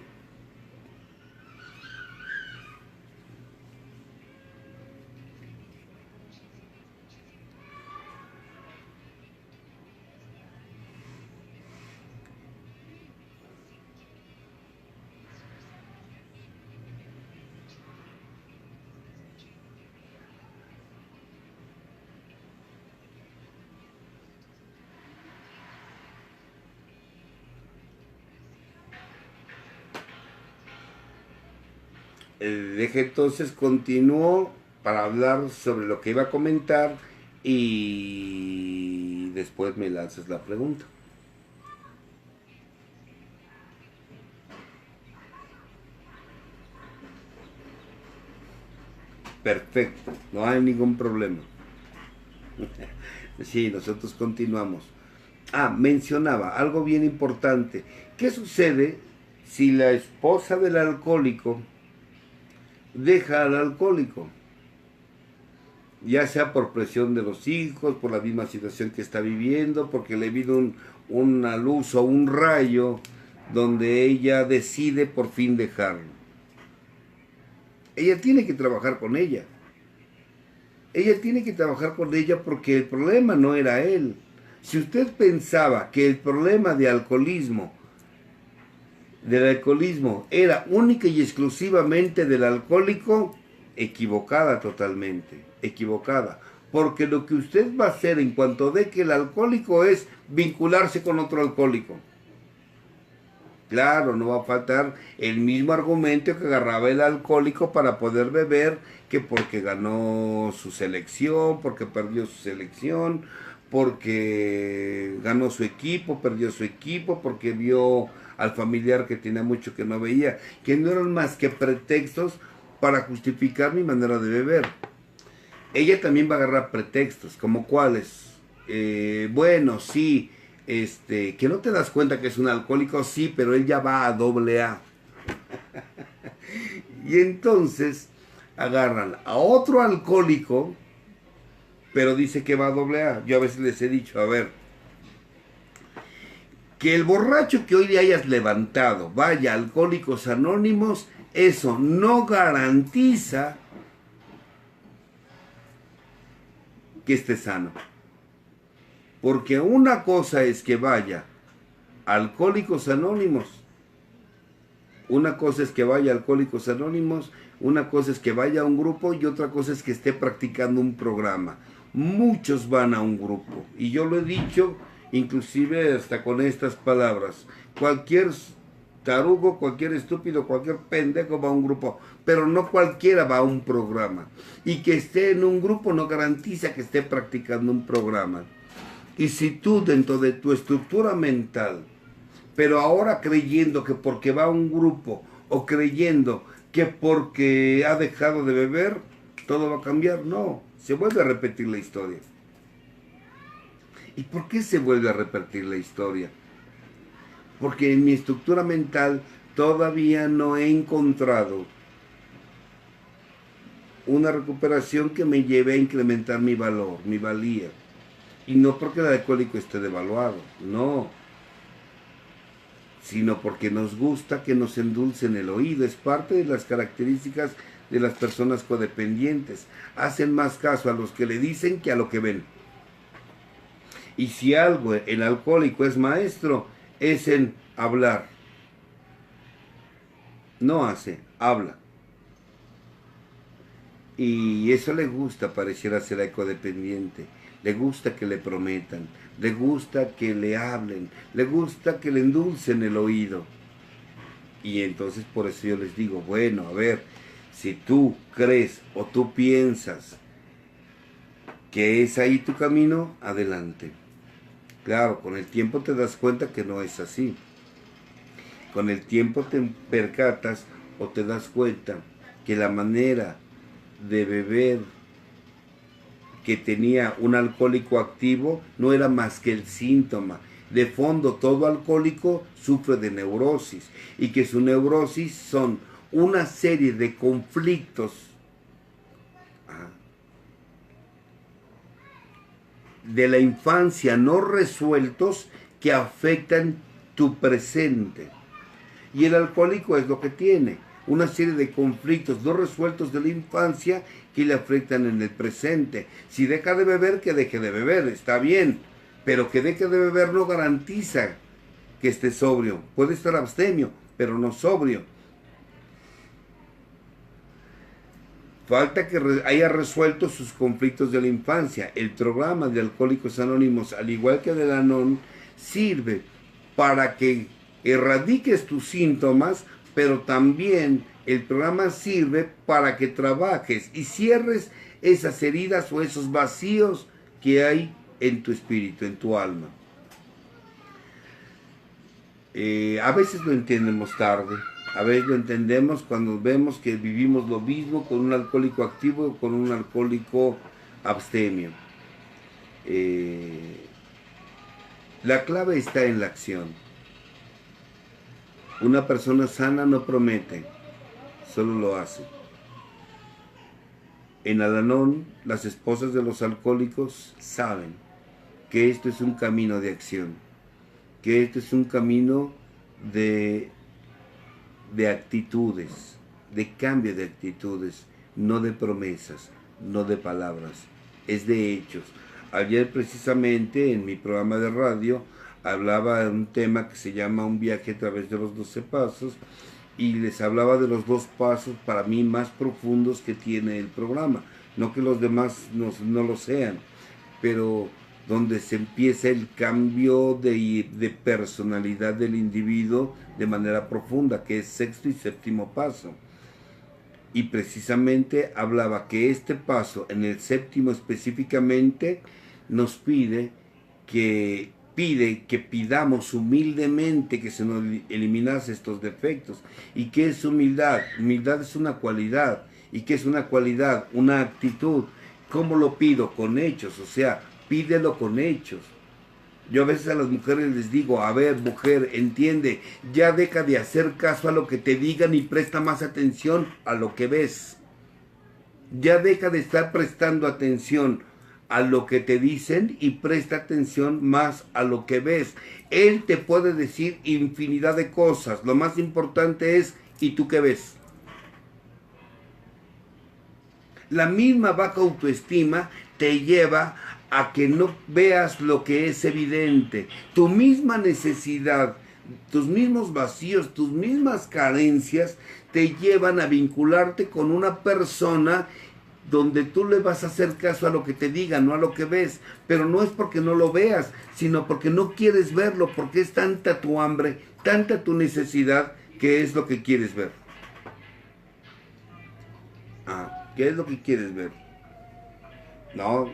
Deje entonces, continúo para hablar sobre lo que iba a comentar y después me lanzas la pregunta. Perfecto, no hay ningún problema. Sí, nosotros continuamos. Mencionaba algo bien importante. ¿Qué sucede si la esposa del alcohólico deja al alcohólico? Ya sea por presión de los hijos, por la misma situación que está viviendo, porque le vino una luz o un rayo donde ella decide por fin dejarlo. Ella tiene que trabajar con ella. Ella tiene que trabajar con ella porque el problema no era él. Si usted pensaba que el problema del alcoholismo era única y exclusivamente del alcohólico, equivocada totalmente, equivocada. Porque lo que usted va a hacer en cuanto ve que el alcohólico es vincularse con otro alcohólico. Claro, no va a faltar el mismo argumento que agarraba el alcohólico para poder beber, que porque ganó su selección, porque perdió su selección, porque ganó su equipo, perdió su equipo, porque vio al familiar que tenía mucho que no veía, que no eran más que pretextos para justificar mi manera de beber. Ella también va a agarrar pretextos, como cuáles. Bueno, sí, que no te das cuenta que es un alcohólico, sí, pero él ya va a AA. Y entonces agarran a otro alcohólico, pero dice que va a AA. Yo a veces les he dicho, a ver, que el borracho que hoy le hayas levantado vaya a Alcohólicos Anónimos, eso no garantiza que esté sano. Porque una cosa es que vaya a Alcohólicos Anónimos, una cosa es que vaya a Alcohólicos Anónimos, una cosa es que vaya a un grupo y otra cosa es que esté practicando un programa. Muchos van a un grupo y yo lo he dicho inclusive hasta con estas palabras. Cualquier tarugo, cualquier estúpido, cualquier pendejo va a un grupo, pero no cualquiera va a un programa. Y que esté en un grupo no garantiza que esté practicando un programa. Y si tú dentro de tu estructura mental, pero ahora creyendo que porque va a un grupo o creyendo que porque ha dejado de beber, todo va a cambiar, no, se vuelve a repetir la historia. ¿Y por qué se vuelve a repetir la historia? Porque en mi estructura mental todavía no he encontrado una recuperación que me lleve a incrementar mi valor, mi valía. Y no porque el alcohólico esté devaluado, no. Sino porque nos gusta que nos endulcen el oído. Es parte de las características de las personas codependientes. Hacen más caso a los que le dicen que a lo que ven. Y si algo el alcohólico es maestro, es en hablar. No hace, habla. Y eso le gusta, pareciera ser ecodependiente. Le gusta que le prometan, le gusta que le hablen, le gusta que le endulcen el oído. Y entonces por eso yo les digo, bueno, a ver, si tú crees o tú piensas que es ahí tu camino, adelante. Claro, con el tiempo te das cuenta que no es así. Con el tiempo te percatas o te das cuenta que la manera de beber que tenía un alcohólico activo no era más que el síntoma. De fondo, todo alcohólico sufre de neurosis y que su neurosis son una serie de conflictos de la infancia no resueltos que afectan tu presente. Y el alcohólico es lo que tiene, una serie de conflictos no resueltos de la infancia que le afectan en el presente. Si deja de beber, que deje de beber, está bien, pero que deje de beber no garantiza que esté sobrio. Puede estar abstemio, pero no sobrio. Falta que haya resuelto sus conflictos de la infancia. El programa de Alcohólicos Anónimos, al igual que del ANON, sirve para que erradiques tus síntomas, pero también el programa sirve para que trabajes y cierres esas heridas o esos vacíos que hay en tu espíritu, en tu alma. A veces lo entendemos tarde, a veces lo entendemos cuando vemos que vivimos lo mismo con un alcohólico activo o con un alcohólico abstemio. La clave está en la acción. Una persona sana no promete, solo lo hace. En Al-Anon, las esposas de los alcohólicos saben que esto es un camino de acción, que esto es un camino de actitudes, de cambio de actitudes, no de promesas, no de palabras, es de hechos. Ayer precisamente en mi programa de radio hablaba de un tema que se llama Un viaje a través de los 12 pasos y les hablaba de los 2 pasos para mí más profundos que tiene el programa. No que los demás no lo sean, pero donde se empieza el cambio de personalidad del individuo de manera profunda, que es 6º y 7º paso. Y precisamente hablaba que este paso, en el 7º específicamente, nos pide que pidamos humildemente que se nos eliminase estos defectos. ¿Y qué es humildad? Humildad es una cualidad. ¿Y qué es una cualidad? Una actitud. ¿Cómo lo pido? Con hechos, o sea, pídelo con hechos. Yo a veces a las mujeres les digo, a ver, mujer, entiende, ya deja de hacer caso a lo que te digan y presta más atención a lo que ves. Ya deja de estar prestando atención a lo que te dicen y presta atención más a lo que ves. Él te puede decir infinidad de cosas. Lo más importante es, ¿y tú qué ves? La misma baja autoestima te lleva a que no veas lo que es evidente. Tu misma necesidad, tus mismos vacíos, tus mismas carencias te llevan a vincularte con una persona donde tú le vas a hacer caso a lo que te diga, no a lo que ves. Pero no es porque no lo veas, sino porque no quieres verlo, porque es tanta tu hambre, tanta tu necesidad, que es lo que quieres ver. ¿Qué es lo que quieres ver? No.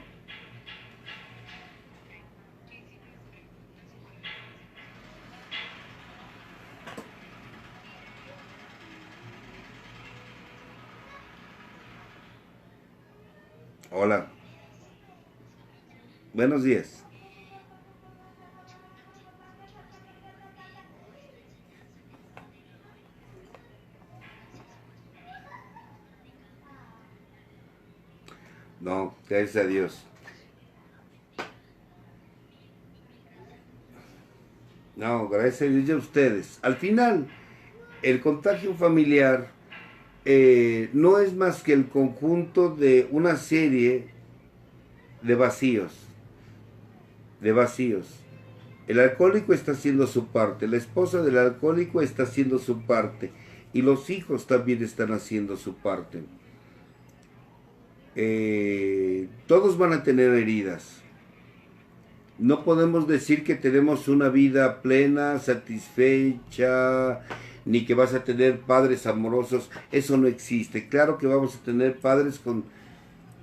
Hola. Buenos días. No, gracias a Dios. No, gracias a Dios y a ustedes. Al final, el contagio familiar no es más que el conjunto de una serie de vacíos. de vacíos. El alcohólico está haciendo su parte, la esposa del alcohólico está haciendo su parte y los hijos también están haciendo su parte. Todos van a tener heridas. No podemos decir que tenemos una vida plena, satisfecha, ni que vas a tener padres amorosos. Eso no existe. Claro que vamos a tener padres con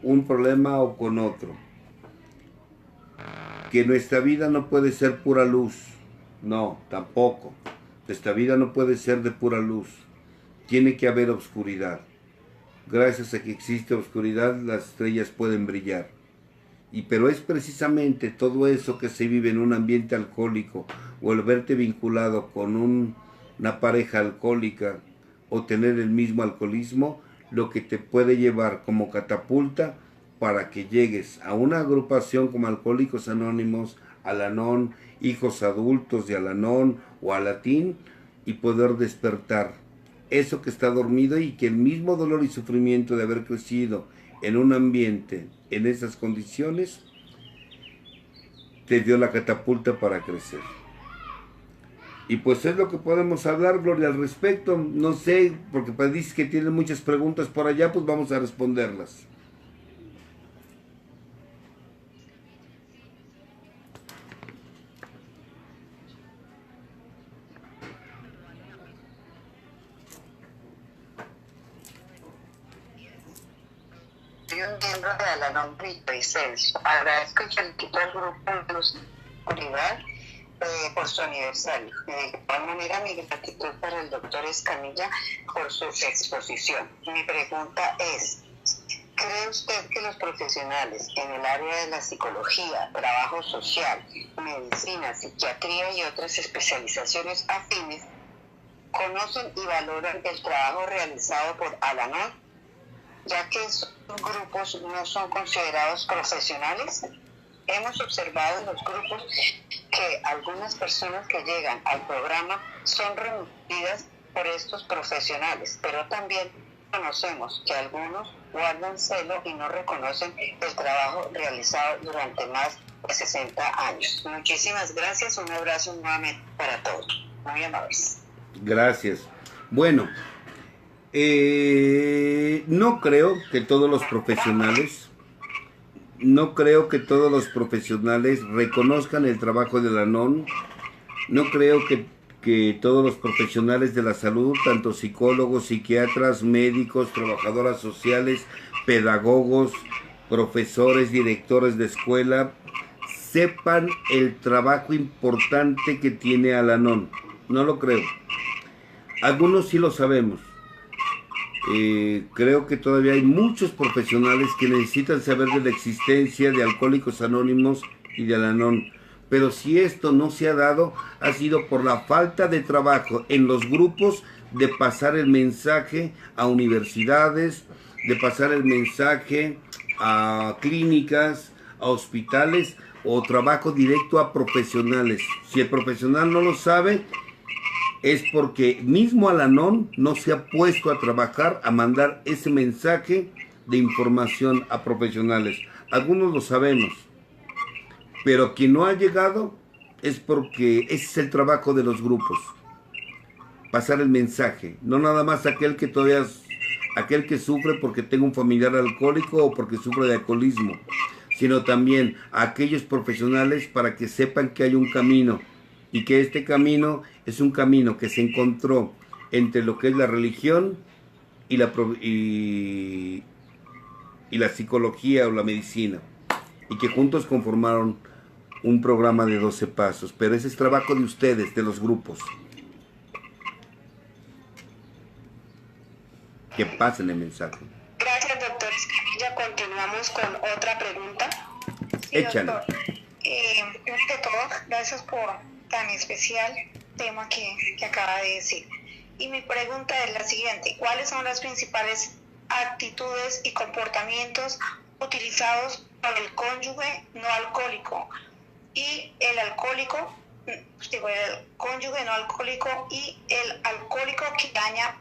un problema o con otro. Que nuestra vida no puede ser pura luz. No, tampoco. Nuestra vida no puede ser de pura luz. Tiene que haber oscuridad. Gracias a que existe oscuridad, las estrellas pueden brillar. Pero es precisamente todo eso que se vive en un ambiente alcohólico, o el verte vinculado con una pareja alcohólica, o tener el mismo alcoholismo, lo que te puede llevar como catapulta para que llegues a una agrupación como Alcohólicos Anónimos, Al-Anon, Hijos Adultos de Al-Anon o Alatín, y poder despertar eso que está dormido, y que el mismo dolor y sufrimiento de haber crecido en un ambiente en esas condiciones te dio la catapulta para crecer. Y pues es lo que podemos hablar, Gloria, al respecto. No sé, porque dices que tienes muchas preguntas por allá, pues vamos a responderlas. Soy un miembro de Al-Anon Vicencio. Agradezco y felicito al grupo de Luz Oscuridad por su aniversario. De igual manera, mi gratitud para el doctor Escamilla por su exposición. Mi pregunta es: ¿cree usted que los profesionales en el área de la psicología, trabajo social, medicina, psiquiatría y otras especializaciones afines conocen y valoran el trabajo realizado por Al-Anon, ya que esos grupos no son considerados profesionales? Hemos observado en los grupos que algunas personas que llegan al programa son remitidas por estos profesionales, pero también conocemos que algunos guardan celo y no reconocen el trabajo realizado durante más de 60 años. Muchísimas gracias, un abrazo nuevamente para todos. Muy amables. Gracias. Bueno, no creo que todos los profesionales reconozcan el trabajo de Al-Anon. No creo que todos los profesionales de la salud, tanto psicólogos, psiquiatras, médicos, trabajadoras sociales, pedagogos, profesores, directores de escuela, sepan el trabajo importante que tiene Al-Anon. No lo creo. Algunos sí lo sabemos. Creo que todavía hay muchos profesionales que necesitan saber de la existencia de Alcohólicos Anónimos y de Al-Anon. Pero si esto no se ha dado, ha sido por la falta de trabajo en los grupos, de pasar el mensaje a universidades, de pasar el mensaje a clínicas, a hospitales, o trabajo directo a profesionales. Si el profesional no lo sabe, es porque mismo Al-Anon no se ha puesto a trabajar, a mandar ese mensaje de información a profesionales. Algunos lo sabemos, pero quien no ha llegado es porque ese es el trabajo de los grupos. Pasar el mensaje, no nada más aquel que sufre porque tenga un familiar alcohólico o porque sufre de alcoholismo, sino también a aquellos profesionales para que sepan que hay un camino, y que este camino es un camino que se encontró entre lo que es la religión y la psicología o la medicina, y que juntos conformaron un programa de 12 pasos. Pero ese es trabajo de ustedes, de los grupos. Que pasen el mensaje. Gracias, doctor Escamilla. Continuamos con otra pregunta. Sí, Échale. doctor. Primero que todo, gracias por tan especial tema que acaba de decir. Y mi pregunta es la siguiente: ¿cuáles son las principales actitudes y comportamientos utilizados por el cónyuge no alcohólico y el alcohólico, el cónyuge no alcohólico y el alcohólico que daña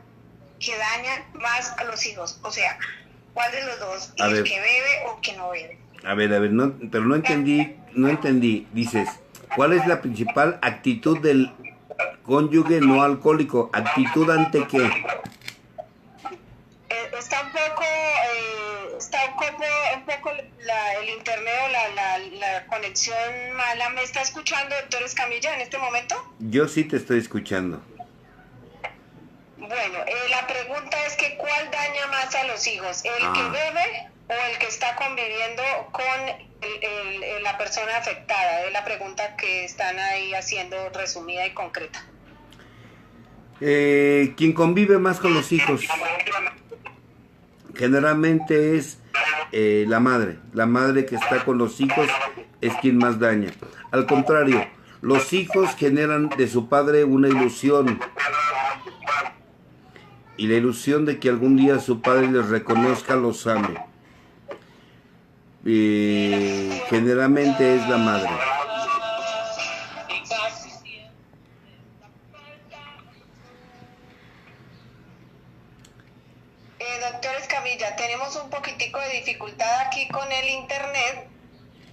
más a los hijos? O sea, ¿cuál de los dos? ¿El que bebe o que no bebe? A ver, no, pero no entendí. Dices, ¿cuál es la principal actitud del cónyuge no alcohólico? ¿Actitud ante qué? El internet o la conexión mala. ¿Me está escuchando, doctor Escamilla, en este momento? Yo sí te estoy escuchando. Bueno, la pregunta es que ¿cuál daña más a los hijos? ¿El que bebe o el que está conviviendo con la persona afectada? Es la pregunta que están ahí haciendo resumida y concreta. Quien convive más con los hijos generalmente es la madre que está con los hijos es quien más daña. Al contrario, los hijos generan de su padre una ilusión, y la ilusión de que algún día su padre les reconozca, los ame. Generalmente es la madre. Doctor Escamilla, tenemos un poquitico de dificultad aquí con el internet,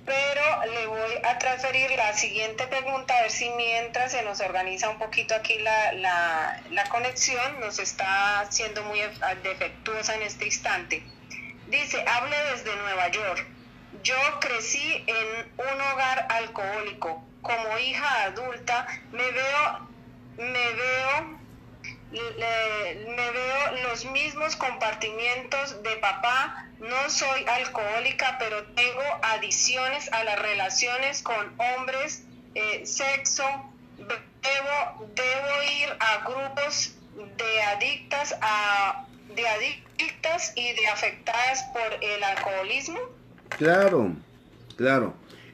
pero le voy a transferir la siguiente pregunta, a ver si mientras se nos organiza un poquito aquí la conexión, nos está siendo muy defectuosa en este instante. Dice, hable desde Nueva York. Yo crecí en un hogar alcohólico. Como hija adulta me veo los mismos compartimientos de papá. No soy alcohólica, pero tengo adicciones a las relaciones con hombres, sexo. Debo ir a grupos de adictas y de afectadas por el alcoholismo. Claro.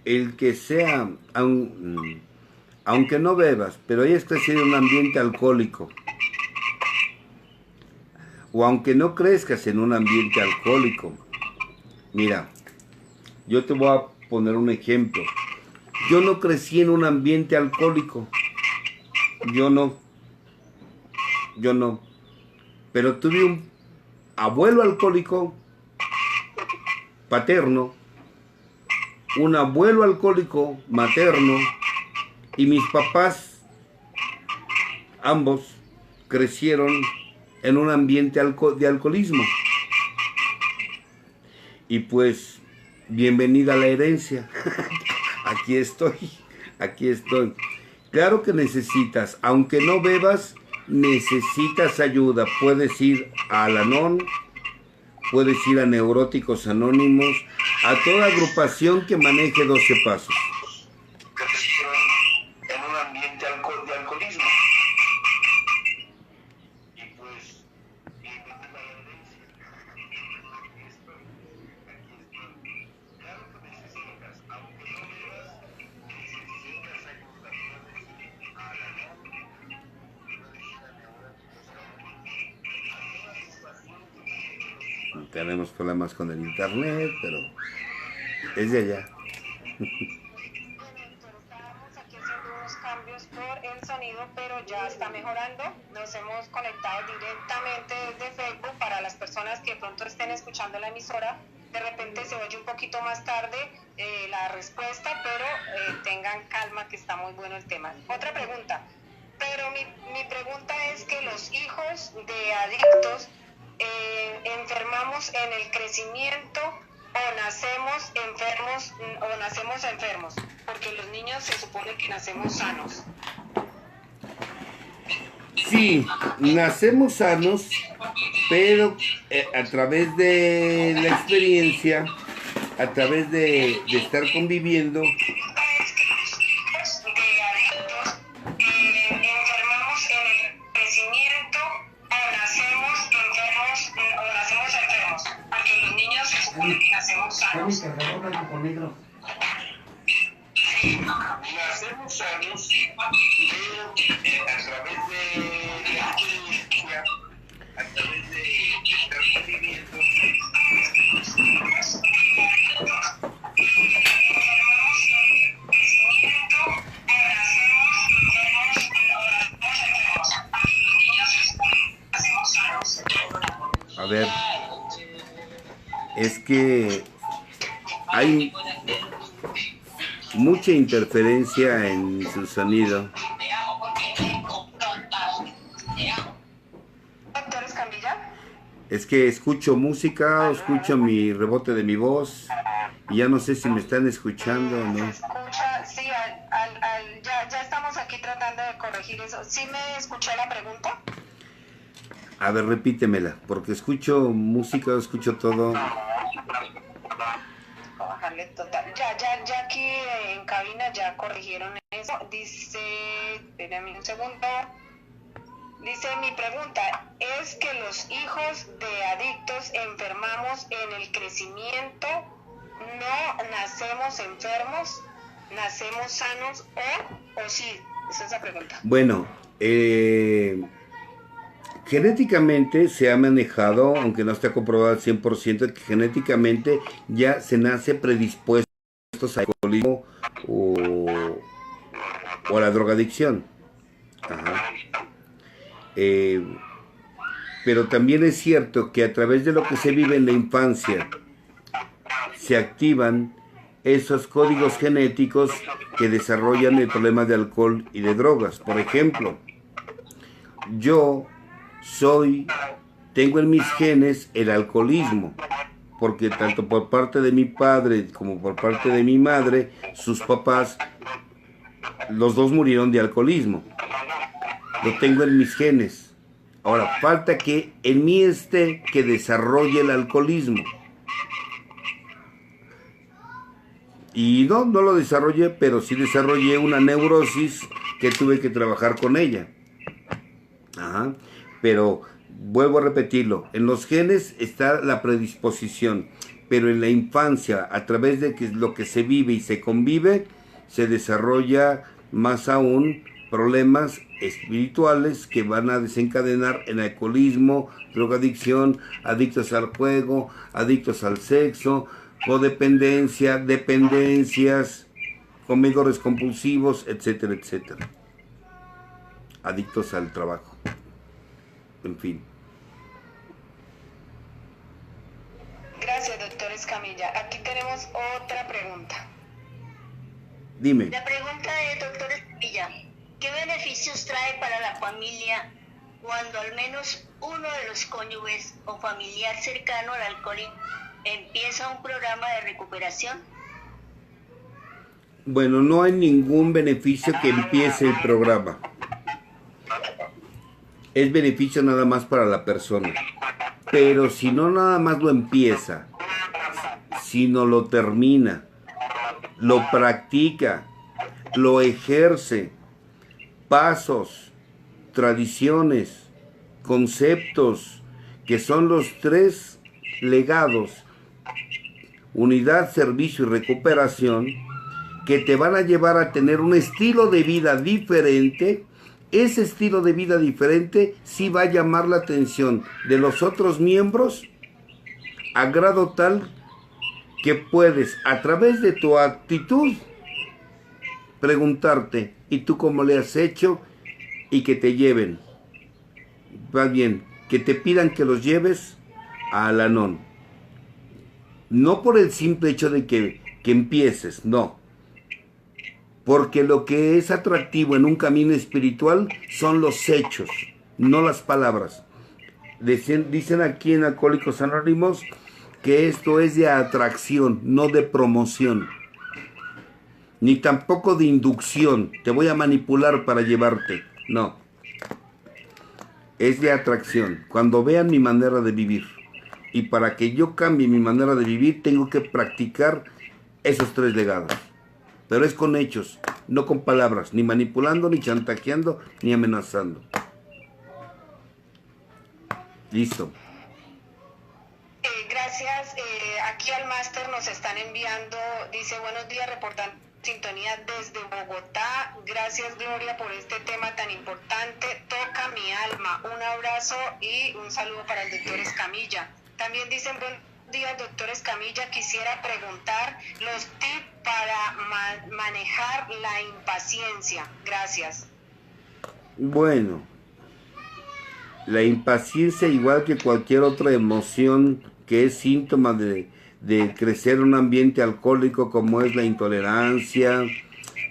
El que sea, aunque no bebas, pero hayas crecido en un ambiente alcohólico, o aunque no crezcas en un ambiente alcohólico. Mira, yo te voy a poner un ejemplo. Yo no crecí en un ambiente alcohólico. Yo no. Pero tuve un abuelo alcohólico paterno, un abuelo alcohólico materno, y mis papás, ambos, crecieron en un ambiente de alcoholismo. Y pues, bienvenida a la herencia. Aquí estoy. Claro que necesitas, aunque no bebas, necesitas ayuda. Puedes ir a Al-Anon, puedes ir a Neuróticos Anónimos, a toda agrupación que maneje 12 pasos. En un ambiente de alcoholismo. Y pues, claro que necesitas, aunque no bebas, necesitas ayuda. Puedes ir a Al-Anon, puedes ir a Neuróticos Anónimos. Tenemos problemas con el internet, pero es de allá. Por el sonido, pero ya está mejorando. Nos hemos conectado directamente desde Facebook. Para las personas que de pronto estén escuchando la emisora, de repente se oye un poquito más tarde la respuesta, pero tengan calma, que está muy bueno el tema. Otra pregunta, pero mi pregunta es que los hijos de adictos enfermamos en el crecimiento, o nacemos enfermos, porque los niños se supone que nacemos sanos. Sí, nacemos sanos, pero a través de la experiencia, a través de estar conviviendo, nacemos sanos, pero a través de la experiencia, a través de estar conviviendo, a ver, es que hay mucha interferencia en su sonido. Doctor Escamilla. Es que escucho música, escucho mi rebote de mi voz y ya no sé si me están escuchando o Se no. escucha, sí, ya estamos aquí tratando de corregir eso. ¿Sí me escuchó la pregunta? A ver, repítemela, porque escucho música, escucho todo. Bajarle total. Ya aquí en cabina ya corrigieron eso. Dice, espérame un segundo. Dice, mi pregunta es que los hijos de adictos enfermamos en el crecimiento, no nacemos enfermos, nacemos sanos o sí, esa es la pregunta. Bueno, genéticamente se ha manejado, aunque no está comprobado al 100%, que genéticamente ya se nace predispuestos al alcoholismo o a la drogadicción. Ajá. Pero también es cierto que a través de lo que se vive en la infancia se activan esos códigos genéticos que desarrollan el problema de alcohol y de drogas. Por ejemplo, yo tengo en mis genes el alcoholismo, porque tanto por parte de mi padre como por parte de mi madre, sus papás, los dos murieron de alcoholismo. Lo tengo en mis genes. Ahora, falta que en mí esté que desarrolle el alcoholismo. Y no lo desarrollé, pero sí desarrollé una neurosis que tuve que trabajar con ella. Ajá. Pero vuelvo a repetirlo, en los genes está la predisposición, pero en la infancia, a través de lo que se vive y se convive, se desarrolla más aún problemas espirituales que van a desencadenar en alcoholismo, drogadicción, adictos al juego, adictos al sexo, codependencia, dependencias, comedores compulsivos, etcétera, etcétera. Adictos al trabajo. En fin. Gracias, doctor Escamilla. Aquí tenemos otra pregunta. Dime. La pregunta es, doctor Escamilla, ¿qué beneficios trae para la familia cuando al menos uno de los cónyuges o familiar cercano al alcoholismo empieza un programa de recuperación? Bueno, no hay ningún beneficio que empiece el programa. Es beneficio nada más para la persona. Pero si no nada más lo empieza, sino lo termina, lo practica, lo ejerce, pasos, tradiciones, conceptos, que son los tres legados, unidad, servicio y recuperación, que te van a llevar a tener un estilo de vida diferente. Ese estilo de vida diferente sí va a llamar la atención de los otros miembros a grado tal que puedes, a través de tu actitud, preguntarte, ¿y tú cómo le has hecho? Y que te lleven, va bien, que te pidan que los lleves a Al-Anon. No por el simple hecho de que empieces, no. Porque lo que es atractivo en un camino espiritual son los hechos, no las palabras. Dicen aquí en Alcohólicos Anónimos que esto es de atracción, no de promoción. Ni tampoco de inducción, te voy a manipular para llevarte. No. Es de atracción. Cuando vean mi manera de vivir. Y para que yo cambie mi manera de vivir, tengo que practicar esos tres legados. Pero es con hechos, no con palabras, ni manipulando, ni chantajeando, ni amenazando. Listo. Gracias. Aquí al máster nos están enviando, dice, buenos días, reportando sintonía desde Bogotá. Gracias, Gloria, por este tema tan importante. Toca mi alma. Un abrazo y un saludo para el doctor Escamilla. También dicen, buenos días, doctor Escamilla. Quisiera preguntar los tips para manejar la impaciencia. Gracias. Bueno, la impaciencia, igual que cualquier otra emoción que es síntoma de de crecer en un ambiente alcohólico como es la intolerancia,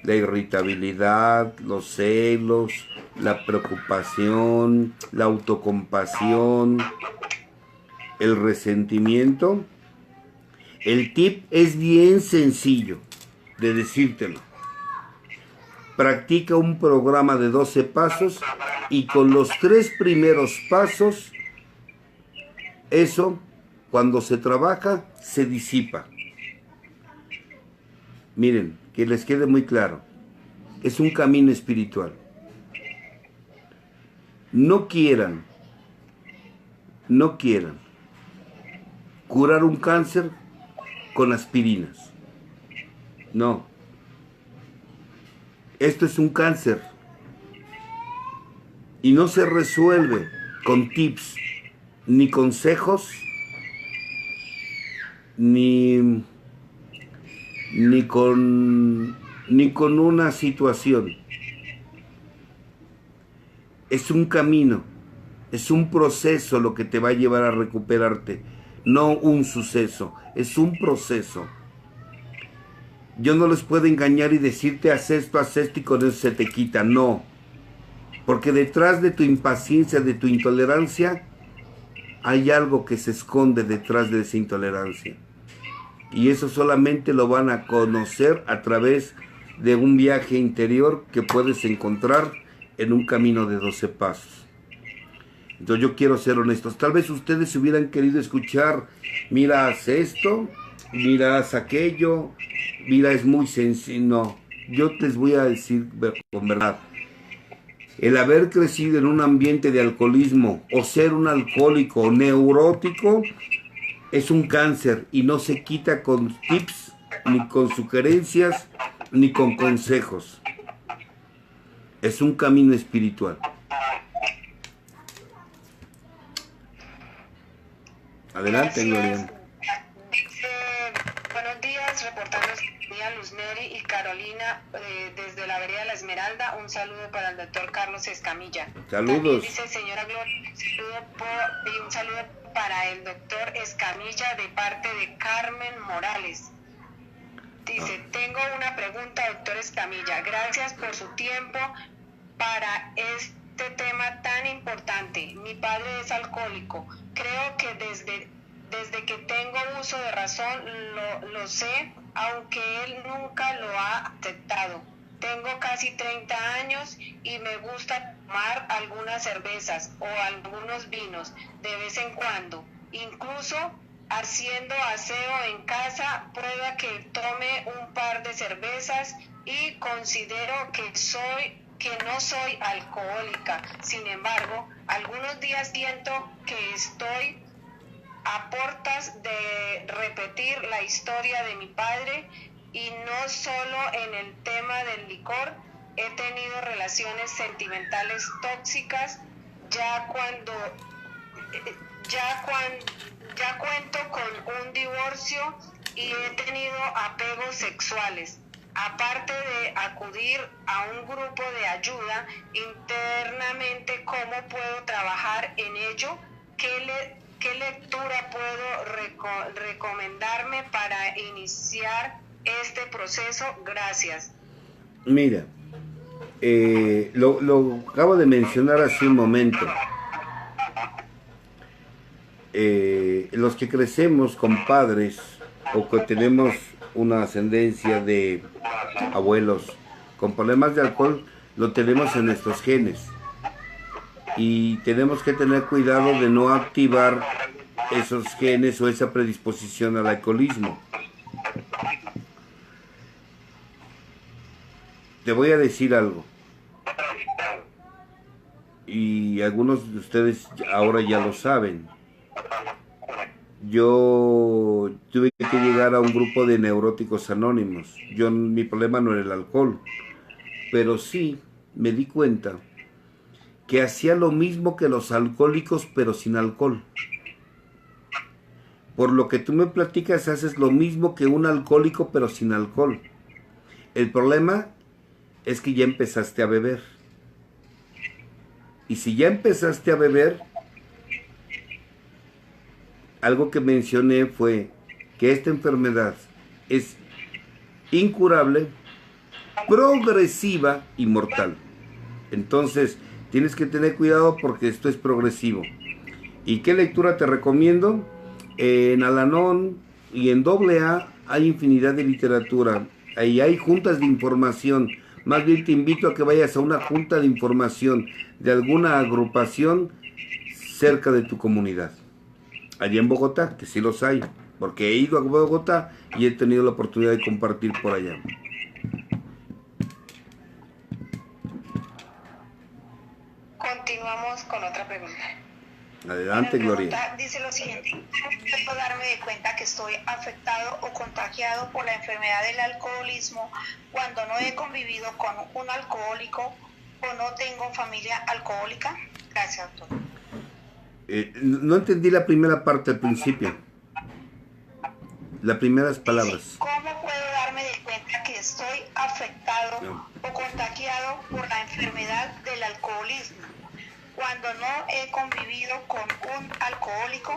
la irritabilidad, los celos, la preocupación, la autocompasión, el resentimiento. El tip es bien sencillo de decírtelo. Practica un programa de 12 pasos y con los 3 primeros pasos, eso, cuando se trabaja, se disipa. Miren, que les quede muy claro, es un camino espiritual. No quieran curar un cáncer con aspirinas. No. Esto es un cáncer y no se resuelve con tips, ni consejos, ni con una situación. Es un camino, es un proceso lo que te va a llevar a recuperarte, no un suceso, es un proceso. Yo no les puedo engañar y decirte haz esto y con eso se te quita, no. Porque detrás de tu impaciencia, de tu intolerancia, hay algo que se esconde detrás de esa intolerancia. Y eso solamente lo van a conocer a través de un viaje interior que puedes encontrar en un camino de 12 pasos. Entonces yo quiero ser honestos. Tal vez ustedes hubieran querido escuchar, mira, haz esto, mira, haz aquello, mira, es muy sencillo. No, yo les voy a decir con verdad. El haber crecido en un ambiente de alcoholismo o ser un alcohólico neurótico es un cáncer y no se quita con tips, ni con sugerencias, ni con consejos. Es un camino espiritual. Adelante, Gloria. Buenos días, reportando Luz Neri y Carolina desde la vereda La Esmeralda. Un saludo para el doctor Carlos Escamilla. Saludos. También dice señora Gloria, un saludo para el doctor Escamilla de parte de Carmen Morales. Dice, tengo una pregunta, doctor Escamilla. Gracias por su tiempo para este tema tan importante. Mi padre es alcohólico. Creo que desde que tengo uso de razón lo sé, aunque él nunca lo ha aceptado. Tengo casi 30 años y me gusta tomar algunas cervezas o algunos vinos de vez en cuando. Incluso haciendo aseo en casa, prueba que tome un par de cervezas y considero que no soy alcohólica. Sin embargo, algunos días siento que estoy a portas de repetir la historia de mi padre, y no solo en el tema del licor. He tenido relaciones sentimentales tóxicas, ya cuento con un divorcio y he tenido apegos sexuales. Aparte de acudir a un grupo de ayuda internamente, ¿cómo puedo trabajar en ello? ¿Qué lectura puedo recomendarme para iniciar este proceso? Gracias. Mira, lo acabo de mencionar hace un momento. Los que crecemos con padres o que tenemos una ascendencia de abuelos con problemas de alcohol, lo tenemos en nuestros genes. Y tenemos que tener cuidado de no activar esos genes o esa predisposición al alcoholismo. Te voy a decir algo. Y algunos de ustedes ahora ya lo saben. Yo tuve que llegar a un grupo de neuróticos anónimos. Mi problema no era el alcohol, pero sí me di cuenta que hacía lo mismo que los alcohólicos, pero sin alcohol. Por lo que tú me platicas, haces lo mismo que un alcohólico, pero sin alcohol. El problema es que ya empezaste a beber. Y si ya empezaste a beber, algo que mencioné fue que esta enfermedad es incurable, progresiva y mortal. Entonces, tienes que tener cuidado porque esto es progresivo. ¿Y qué lectura te recomiendo? En Al-Anon y en AA hay infinidad de literatura. Ahí hay juntas de información. Más bien te invito a que vayas a una junta de información de alguna agrupación cerca de tu comunidad. Allá en Bogotá, que sí los hay, porque he ido a Bogotá y he tenido la oportunidad de compartir por allá. Continuamos con otra pregunta. Adelante, Gloria. Pregunta dice lo siguiente: ¿cómo puedo darme de cuenta que estoy afectado o contagiado por la enfermedad del alcoholismo cuando no he convivido con un alcohólico o no tengo familia alcohólica? Gracias, doctor. No entendí la primera parte al principio. Las primeras palabras. Dice, ¿cómo puedo darme de cuenta que estoy afectado o contagiado por la enfermedad del alcoholismo cuando no he convivido con un alcohólico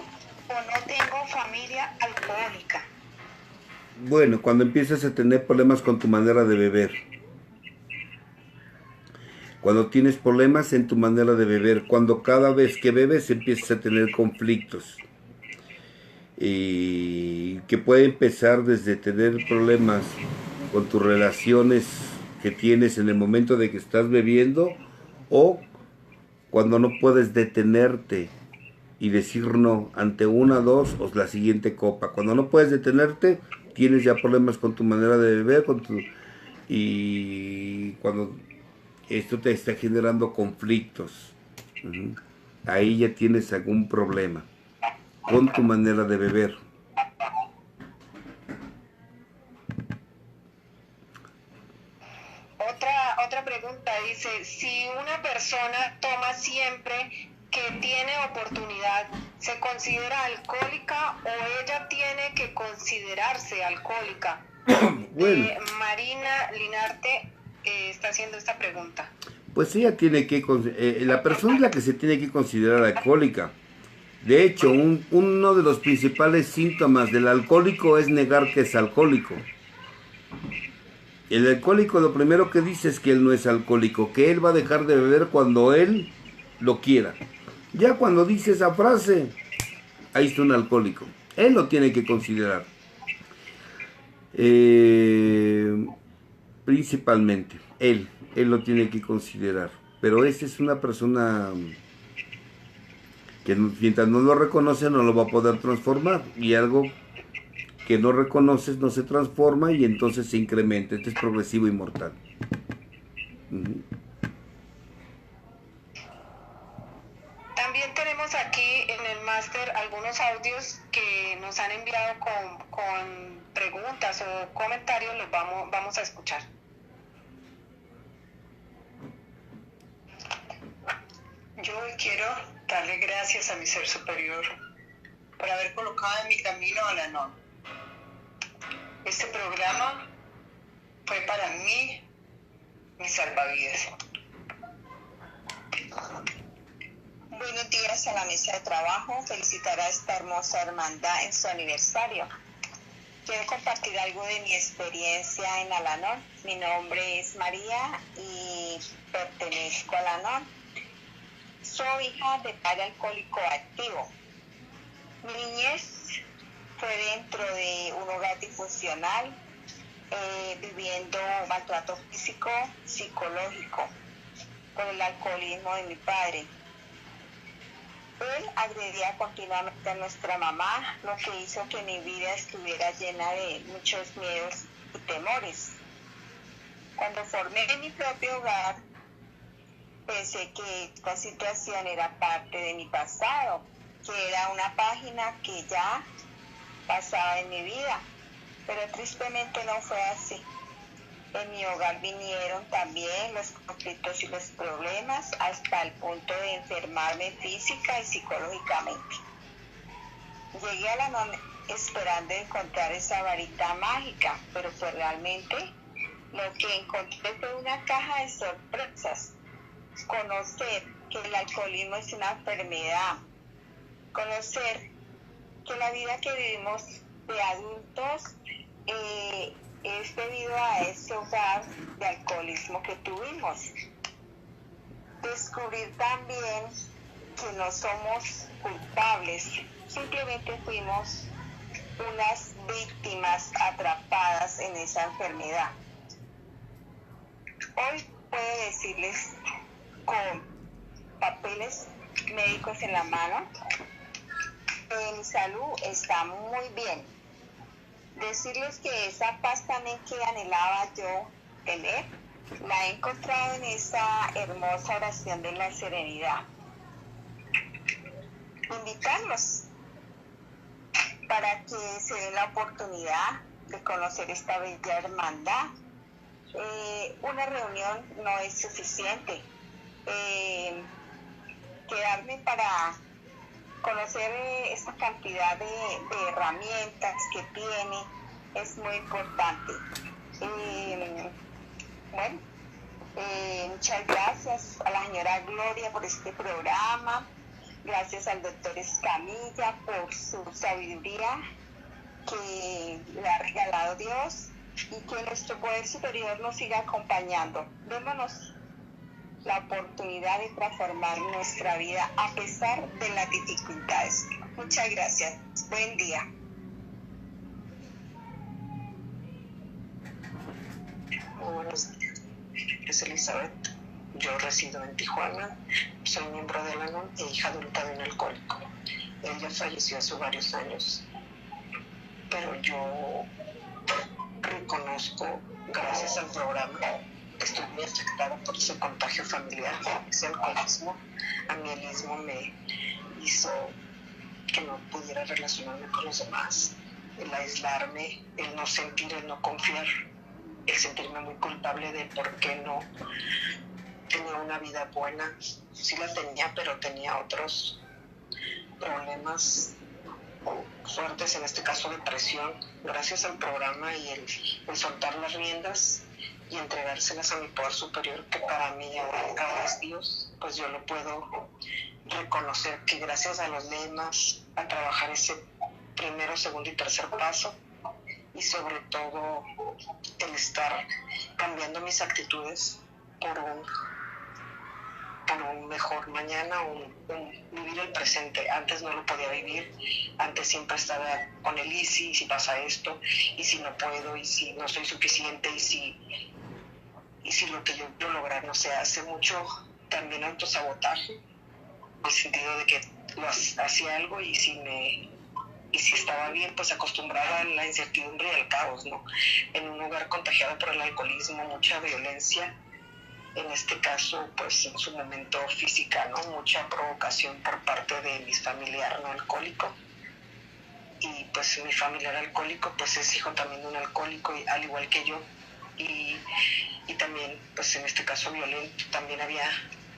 o no tengo familia alcohólica? Bueno, cuando empiezas a tener problemas con tu manera de beber. Cuando tienes problemas en tu manera de beber. Cuando cada vez que bebes empiezas a tener conflictos. Y que puede empezar desde tener problemas con tus relaciones que tienes en el momento de que estás bebiendo, o cuando no puedes detenerte y decir no ante una, dos o la siguiente copa. Cuando no puedes detenerte, tienes ya problemas con tu manera de beber, y cuando esto te está generando conflictos, ahí ya tienes algún problema con tu manera de beber. Otra pregunta dice, si una persona toma siempre que tiene oportunidad, ¿se considera alcohólica o ella tiene que considerarse alcohólica? Bueno. Marina Linarte está haciendo esta pregunta. Pues ella tiene que, la persona es la que se tiene que considerar alcohólica. De hecho, uno de los principales síntomas del alcohólico es negar que es alcohólico. El alcohólico lo primero que dice es que él no es alcohólico, que él va a dejar de beber cuando él lo quiera. Ya cuando dice esa frase, ahí está un alcohólico. Él lo tiene que considerar. Principalmente, él lo tiene que considerar. Pero esa es una persona que mientras no lo reconoce no lo va a poder transformar, y algo que no reconoces no se transforma y entonces se incrementa. Este es progresivo y mortal. También tenemos aquí en el máster algunos audios que nos han enviado con preguntas o comentarios, los vamos a escuchar. Yo hoy quiero darle gracias a mi ser superior por haber colocado en mi camino a Al-Anon. Este programa fue para mí mi salvavidas. Buenos días a la mesa de trabajo. Felicitar a esta hermosa hermandad en su aniversario. Quiero compartir algo de mi experiencia en Al-Anon. Mi nombre es María y pertenezco a Al-Anon. Soy hija de padre alcohólico activo. Mi niñez fue dentro de un hogar disfuncional, viviendo maltrato físico, psicológico, por el alcoholismo de mi padre. Él agredía continuamente a nuestra mamá, lo que hizo que mi vida estuviera llena de muchos miedos y temores. Cuando formé mi propio hogar, pensé que esta situación era parte de mi pasado, que era una página que ya pasaba en mi vida, pero tristemente no fue así. En mi hogar vinieron también los conflictos y los problemas hasta el punto de enfermarme física y psicológicamente. Llegué a Al-Anon esperando encontrar esa varita mágica, pero pues realmente lo que encontré fue una caja de sorpresas. Conocer que el alcoholismo es una enfermedad, conocer que la vida que vivimos de adultos es debido a ese hogar de alcoholismo que tuvimos. Descubrir también que no somos culpables, simplemente fuimos unas víctimas atrapadas en esa enfermedad. Hoy puedo decirles con papeles médicos en la mano, mi salud está muy bien. Decirles que esa paz también que anhelaba yo tener, la he encontrado en esa hermosa oración de la serenidad. Invitarlos para que se den la oportunidad de conocer esta bella hermandad. Una reunión no es suficiente. Quedarme para conocer esta cantidad de herramientas que tiene es muy importante. Bueno, muchas gracias a la señora Gloria por este programa, gracias al doctor Escamilla por su sabiduría que le ha regalado Dios, y que nuestro poder superior nos siga acompañando. Démonos la oportunidad de transformar nuestra vida a pesar de las dificultades. Muchas gracias. Buen día. Muy buenos días. Es Elizabeth. Yo resido en Tijuana. Soy miembro de la NON e hija adulta de un alcohólico. Él ya falleció hace varios años. Pero yo reconozco, gracias al programa, que estoy muy afectada por ese contagio familiar, ese alcoholismo. A mí el mismo me hizo que no pudiera relacionarme con los demás, el aislarme, el no sentir, el no confiar, el sentirme muy culpable de por qué no tenía una vida buena. Sí la tenía, pero tenía otros problemas fuertes, en este caso depresión. Gracias al programa y el soltar las riendas y entregárselas a mi poder superior, que para mí ahora es Dios, pues yo lo puedo reconocer, que gracias a los lemas, a trabajar ese primero, segundo y tercer paso, y sobre todo el estar cambiando mis actitudes por un mejor mañana, un vivir el presente. Antes no lo podía vivir, antes siempre estaba con el y si pasa esto, y si no puedo, y si no soy suficiente, y si lo que yo quiero lograr no se hace. Mucho también autosabotaje, en el sentido de que hacía algo y si estaba bien, pues acostumbrada a la incertidumbre y al caos, ¿no? En un lugar contagiado por el alcoholismo, mucha violencia, en este caso, pues en su momento física, ¿no? Mucha provocación por parte de mi familiar no alcohólico. Y pues mi familiar alcohólico, pues es hijo también de un alcohólico, al igual que yo. Y también, pues en este caso violento, también había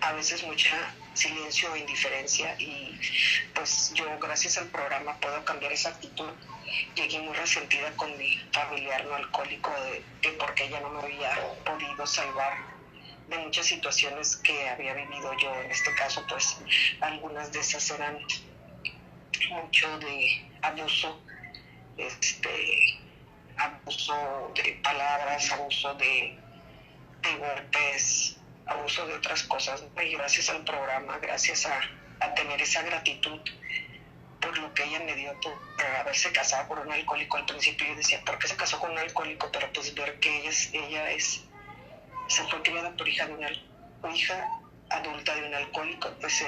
a veces mucha silencio o indiferencia, y pues yo gracias al programa puedo cambiar esa actitud. Llegué muy resentida con mi familiar no alcohólico de porque ella no me había podido salvar de muchas situaciones que había vivido yo. En este caso, pues algunas de esas eran mucho de abuso, abuso de palabras, abuso de golpes, abuso de otras cosas, ¿no? Y gracias al programa, gracias a tener esa gratitud por lo que ella me dio, por haberse casado con un alcohólico. Al principio yo decía, ¿por qué se casó con un alcohólico? Pero pues ver que ella se fue criada por hija adulta de un alcohólico, pues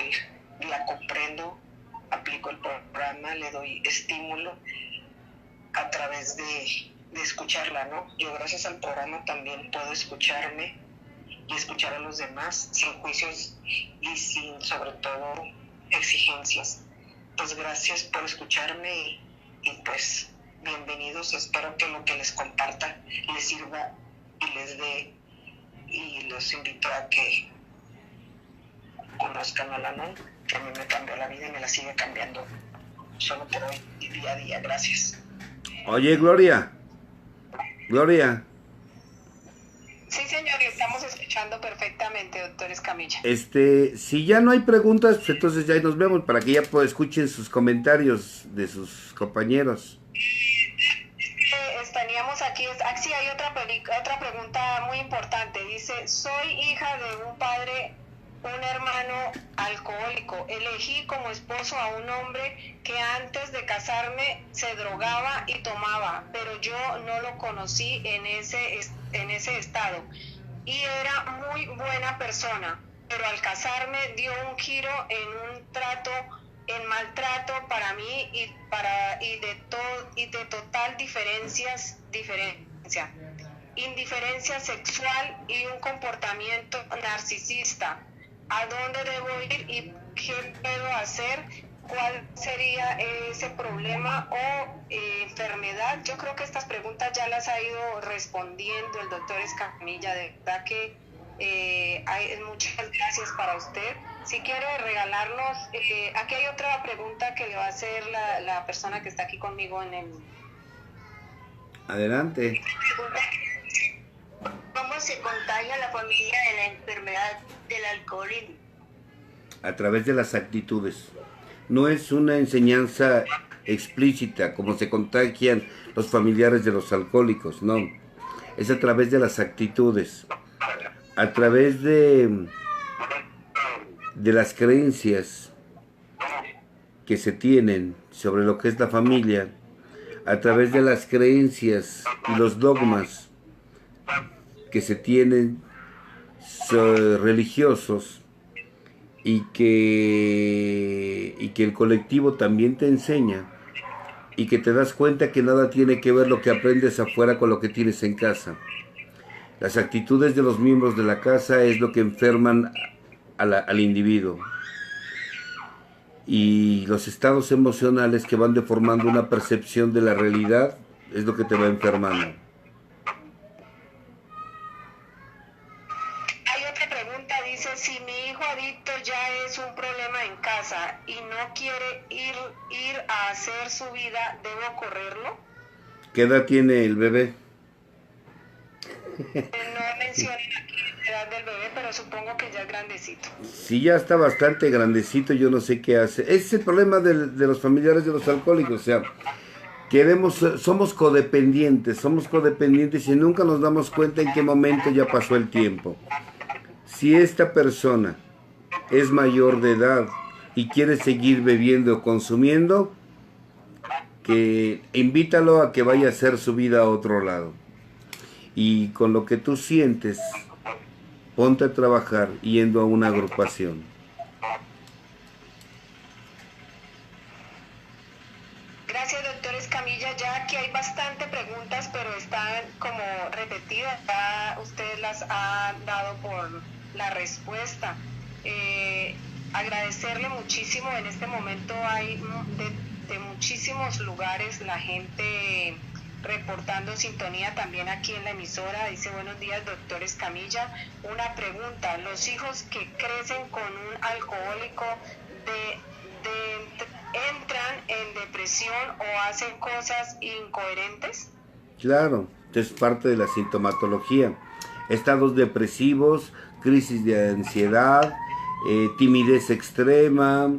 la comprendo, aplico el programa, le doy estímulo a través de escucharla, ¿no? Yo gracias al programa también puedo escucharme y escuchar a los demás sin juicios y sin, sobre todo, exigencias. Pues gracias por escucharme y pues bienvenidos. Espero que lo que les comparta les sirva y les dé, y los invito a que conozcan a la NON, que a mí me cambió la vida y me la sigue cambiando solo por hoy y día a día. Gracias. Oye, Gloria. Sí, señor, y estamos escuchando perfectamente, doctor Escamilla. Si ya no hay preguntas, pues entonces ya ahí nos vemos, para que ya escuchen sus comentarios de sus compañeros. sí, hay otra pregunta muy importante. Dice, soy hija de un padre, un hermano alcohólico. Elegí como esposo a un hombre que antes de casarme se drogaba y tomaba, pero yo no lo conocí en ese estado. Y era muy buena persona, pero al casarme dio un giro en maltrato para mí y de total indiferencia sexual y un comportamiento narcisista. ¿A dónde debo ir y qué puedo hacer? ¿Cuál sería ese problema o enfermedad? Yo creo que estas preguntas ya las ha ido respondiendo el doctor Escamilla. De verdad que muchas gracias para usted. Si quiere regalarnos, aquí hay otra pregunta que le va a hacer la persona que está aquí conmigo en el... Adelante. ¿Cómo se contagia la familia de la enfermedad del alcoholismo? A través de las actitudes. No es una enseñanza explícita como se contagian los familiares de los alcohólicos, no. Es a través de las actitudes, a través de las creencias que se tienen sobre lo que es la familia, a través de las creencias y los dogmas que se tienen religiosos y que el colectivo también te enseña, y que te das cuenta que nada tiene que ver lo que aprendes afuera con lo que tienes en casa. Las actitudes de los miembros de la casa es lo que enferman al individuo, y los estados emocionales que van deformando una percepción de la realidad es lo que te va enfermando. Hay otra pregunta, dice, si mi hijo adicto ya es un problema en casa y no quiere ir a hacer su vida, ¿debo correrlo? ¿Qué edad tiene el bebé? No mencionan aquí la edad del bebé, pero supongo que ya es grandecito. Si ya está bastante grandecito, yo no sé qué hace. Ese es el problema de los familiares de los alcohólicos. O sea, somos codependientes y nunca nos damos cuenta en qué momento ya pasó el tiempo. Si esta persona es mayor de edad y quiere seguir bebiendo o consumiendo, que invítalo a que vaya a hacer su vida a otro lado. Y con lo que tú sientes, ponte a trabajar yendo a una agrupación. Gracias, doctor Escamilla. Ya aquí hay bastante preguntas, pero están como repetidas. Ya usted las ha dado por la respuesta. Agradecerle muchísimo. En este momento hay de muchísimos lugares la gente reportando sintonía también aquí en la emisora. Dice, buenos días, doctor Escamilla. Una pregunta, ¿los hijos que crecen con un alcohólico entran en depresión o hacen cosas incoherentes? Claro, es parte de la sintomatología. Estados depresivos, crisis de ansiedad, timidez extrema,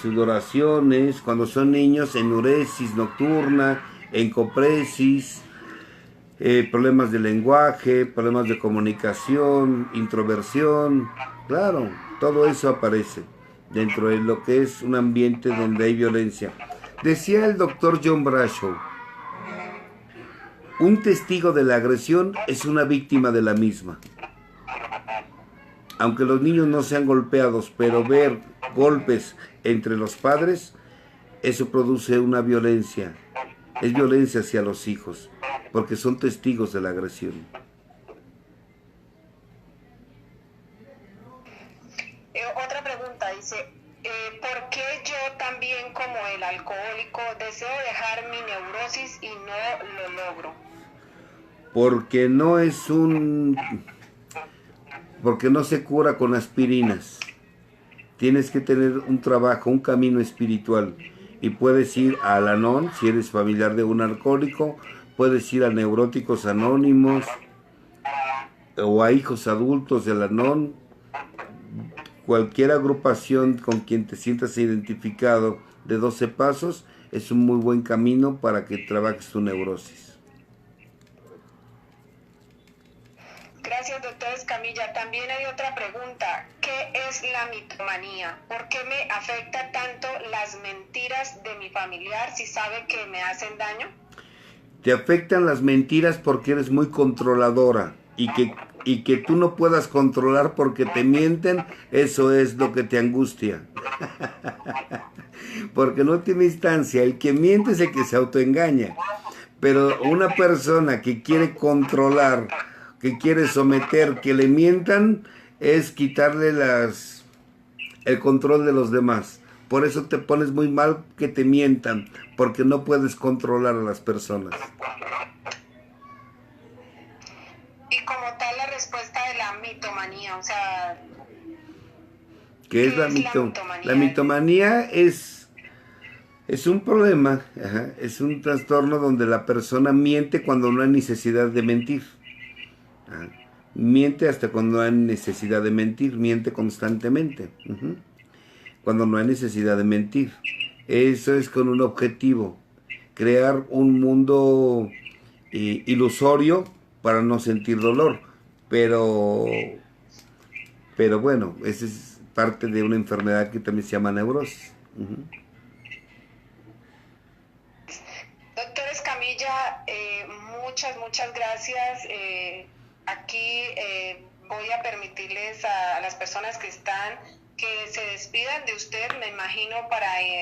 sudoraciones, cuando son niños, enuresis nocturna, encopresis, problemas de lenguaje, problemas de comunicación, introversión. Claro, todo eso aparece dentro de lo que es un ambiente donde hay violencia. Decía el doctor John Bradshaw, un testigo de la agresión es una víctima de la misma. Aunque los niños no sean golpeados, pero ver golpes entre los padres, eso produce una violencia. Es violencia hacia los hijos, porque son testigos de la agresión. Otra pregunta, dice, ¿por qué yo también como el alcohólico deseo dejar mi neurosis y no lo logro? Porque no se cura con aspirinas. Tienes que tener un trabajo, un camino espiritual. Y puedes ir a Al-Anon, si eres familiar de un alcohólico, puedes ir a Neuróticos Anónimos o a Hijos Adultos del Al-Anon. Cualquier agrupación con quien te sientas identificado de 12 pasos es un muy buen camino para que trabajes tu neurosis. doctor Escamilla, también hay otra pregunta. ¿Qué es la mitomanía? ¿Por qué me afecta tanto las mentiras de mi familiar si sabe que me hacen daño? Te afectan las mentiras porque eres muy controladora y que tú no puedas controlar porque te mienten, eso es lo que te angustia. Porque en última instancia, el que miente es el que se autoengaña. Pero una persona que quiere controlar, que quiere someter, que le mientan, es quitarle el control de los demás. Por eso te pones muy mal que te mientan, porque no puedes controlar a las personas. Y como tal la respuesta de la mitomanía, o sea... ¿Qué es la mitomanía? La mitomanía es un problema, es un trastorno donde la persona miente cuando no hay necesidad de mentir. Miente hasta cuando no hay necesidad de mentir, miente constantemente. Cuando no hay necesidad de mentir. Eso es con un objetivo, crear un mundo ilusorio para no sentir dolor. Pero bueno, esa es parte de una enfermedad que también se llama neurosis. Doctor Escamilla, muchas gracias. Aquí voy a permitirles a las personas que están que se despidan de usted. Me imagino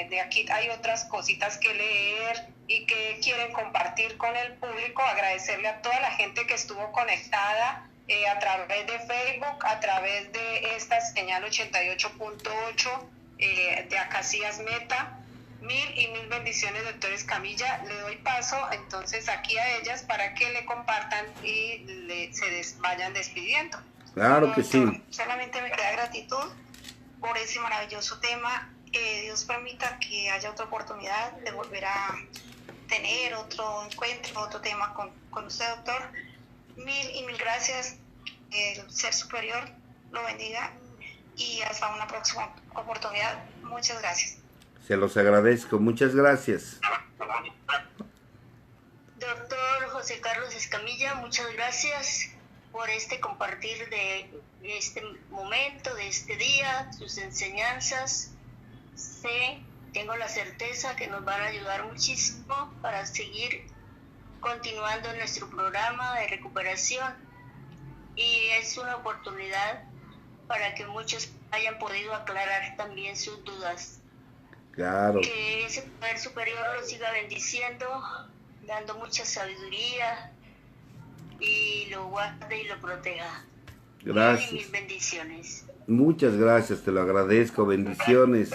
de aquí hay otras cositas que leer y que quieren compartir con el público. Agradecerle a toda la gente que estuvo conectada a través de Facebook, a través de esta señal 88.8 de Acacias Meta. Mil bendiciones, doctor Escamilla. Le doy paso entonces aquí a ellas para que le compartan y vayan despidiendo. Claro que sí. Solamente me queda gratitud por ese maravilloso tema. Dios permita que haya otra oportunidad de volver a tener otro encuentro, otro tema con usted, doctor. Mil gracias. El ser superior lo bendiga y hasta una próxima oportunidad. Muchas gracias. Se los agradezco, muchas gracias. Doctor José Carlos Escamilla, muchas gracias por compartir de este momento, de este día, sus enseñanzas. Tengo la certeza que nos van a ayudar muchísimo para seguir continuando nuestro programa de recuperación, y es una oportunidad para que muchos hayan podido aclarar también sus dudas. Claro. Que ese poder superior lo siga bendiciendo, dando mucha sabiduría y lo guarde y lo proteja. Gracias. Mil bendiciones. Muchas gracias, te lo agradezco, bendiciones.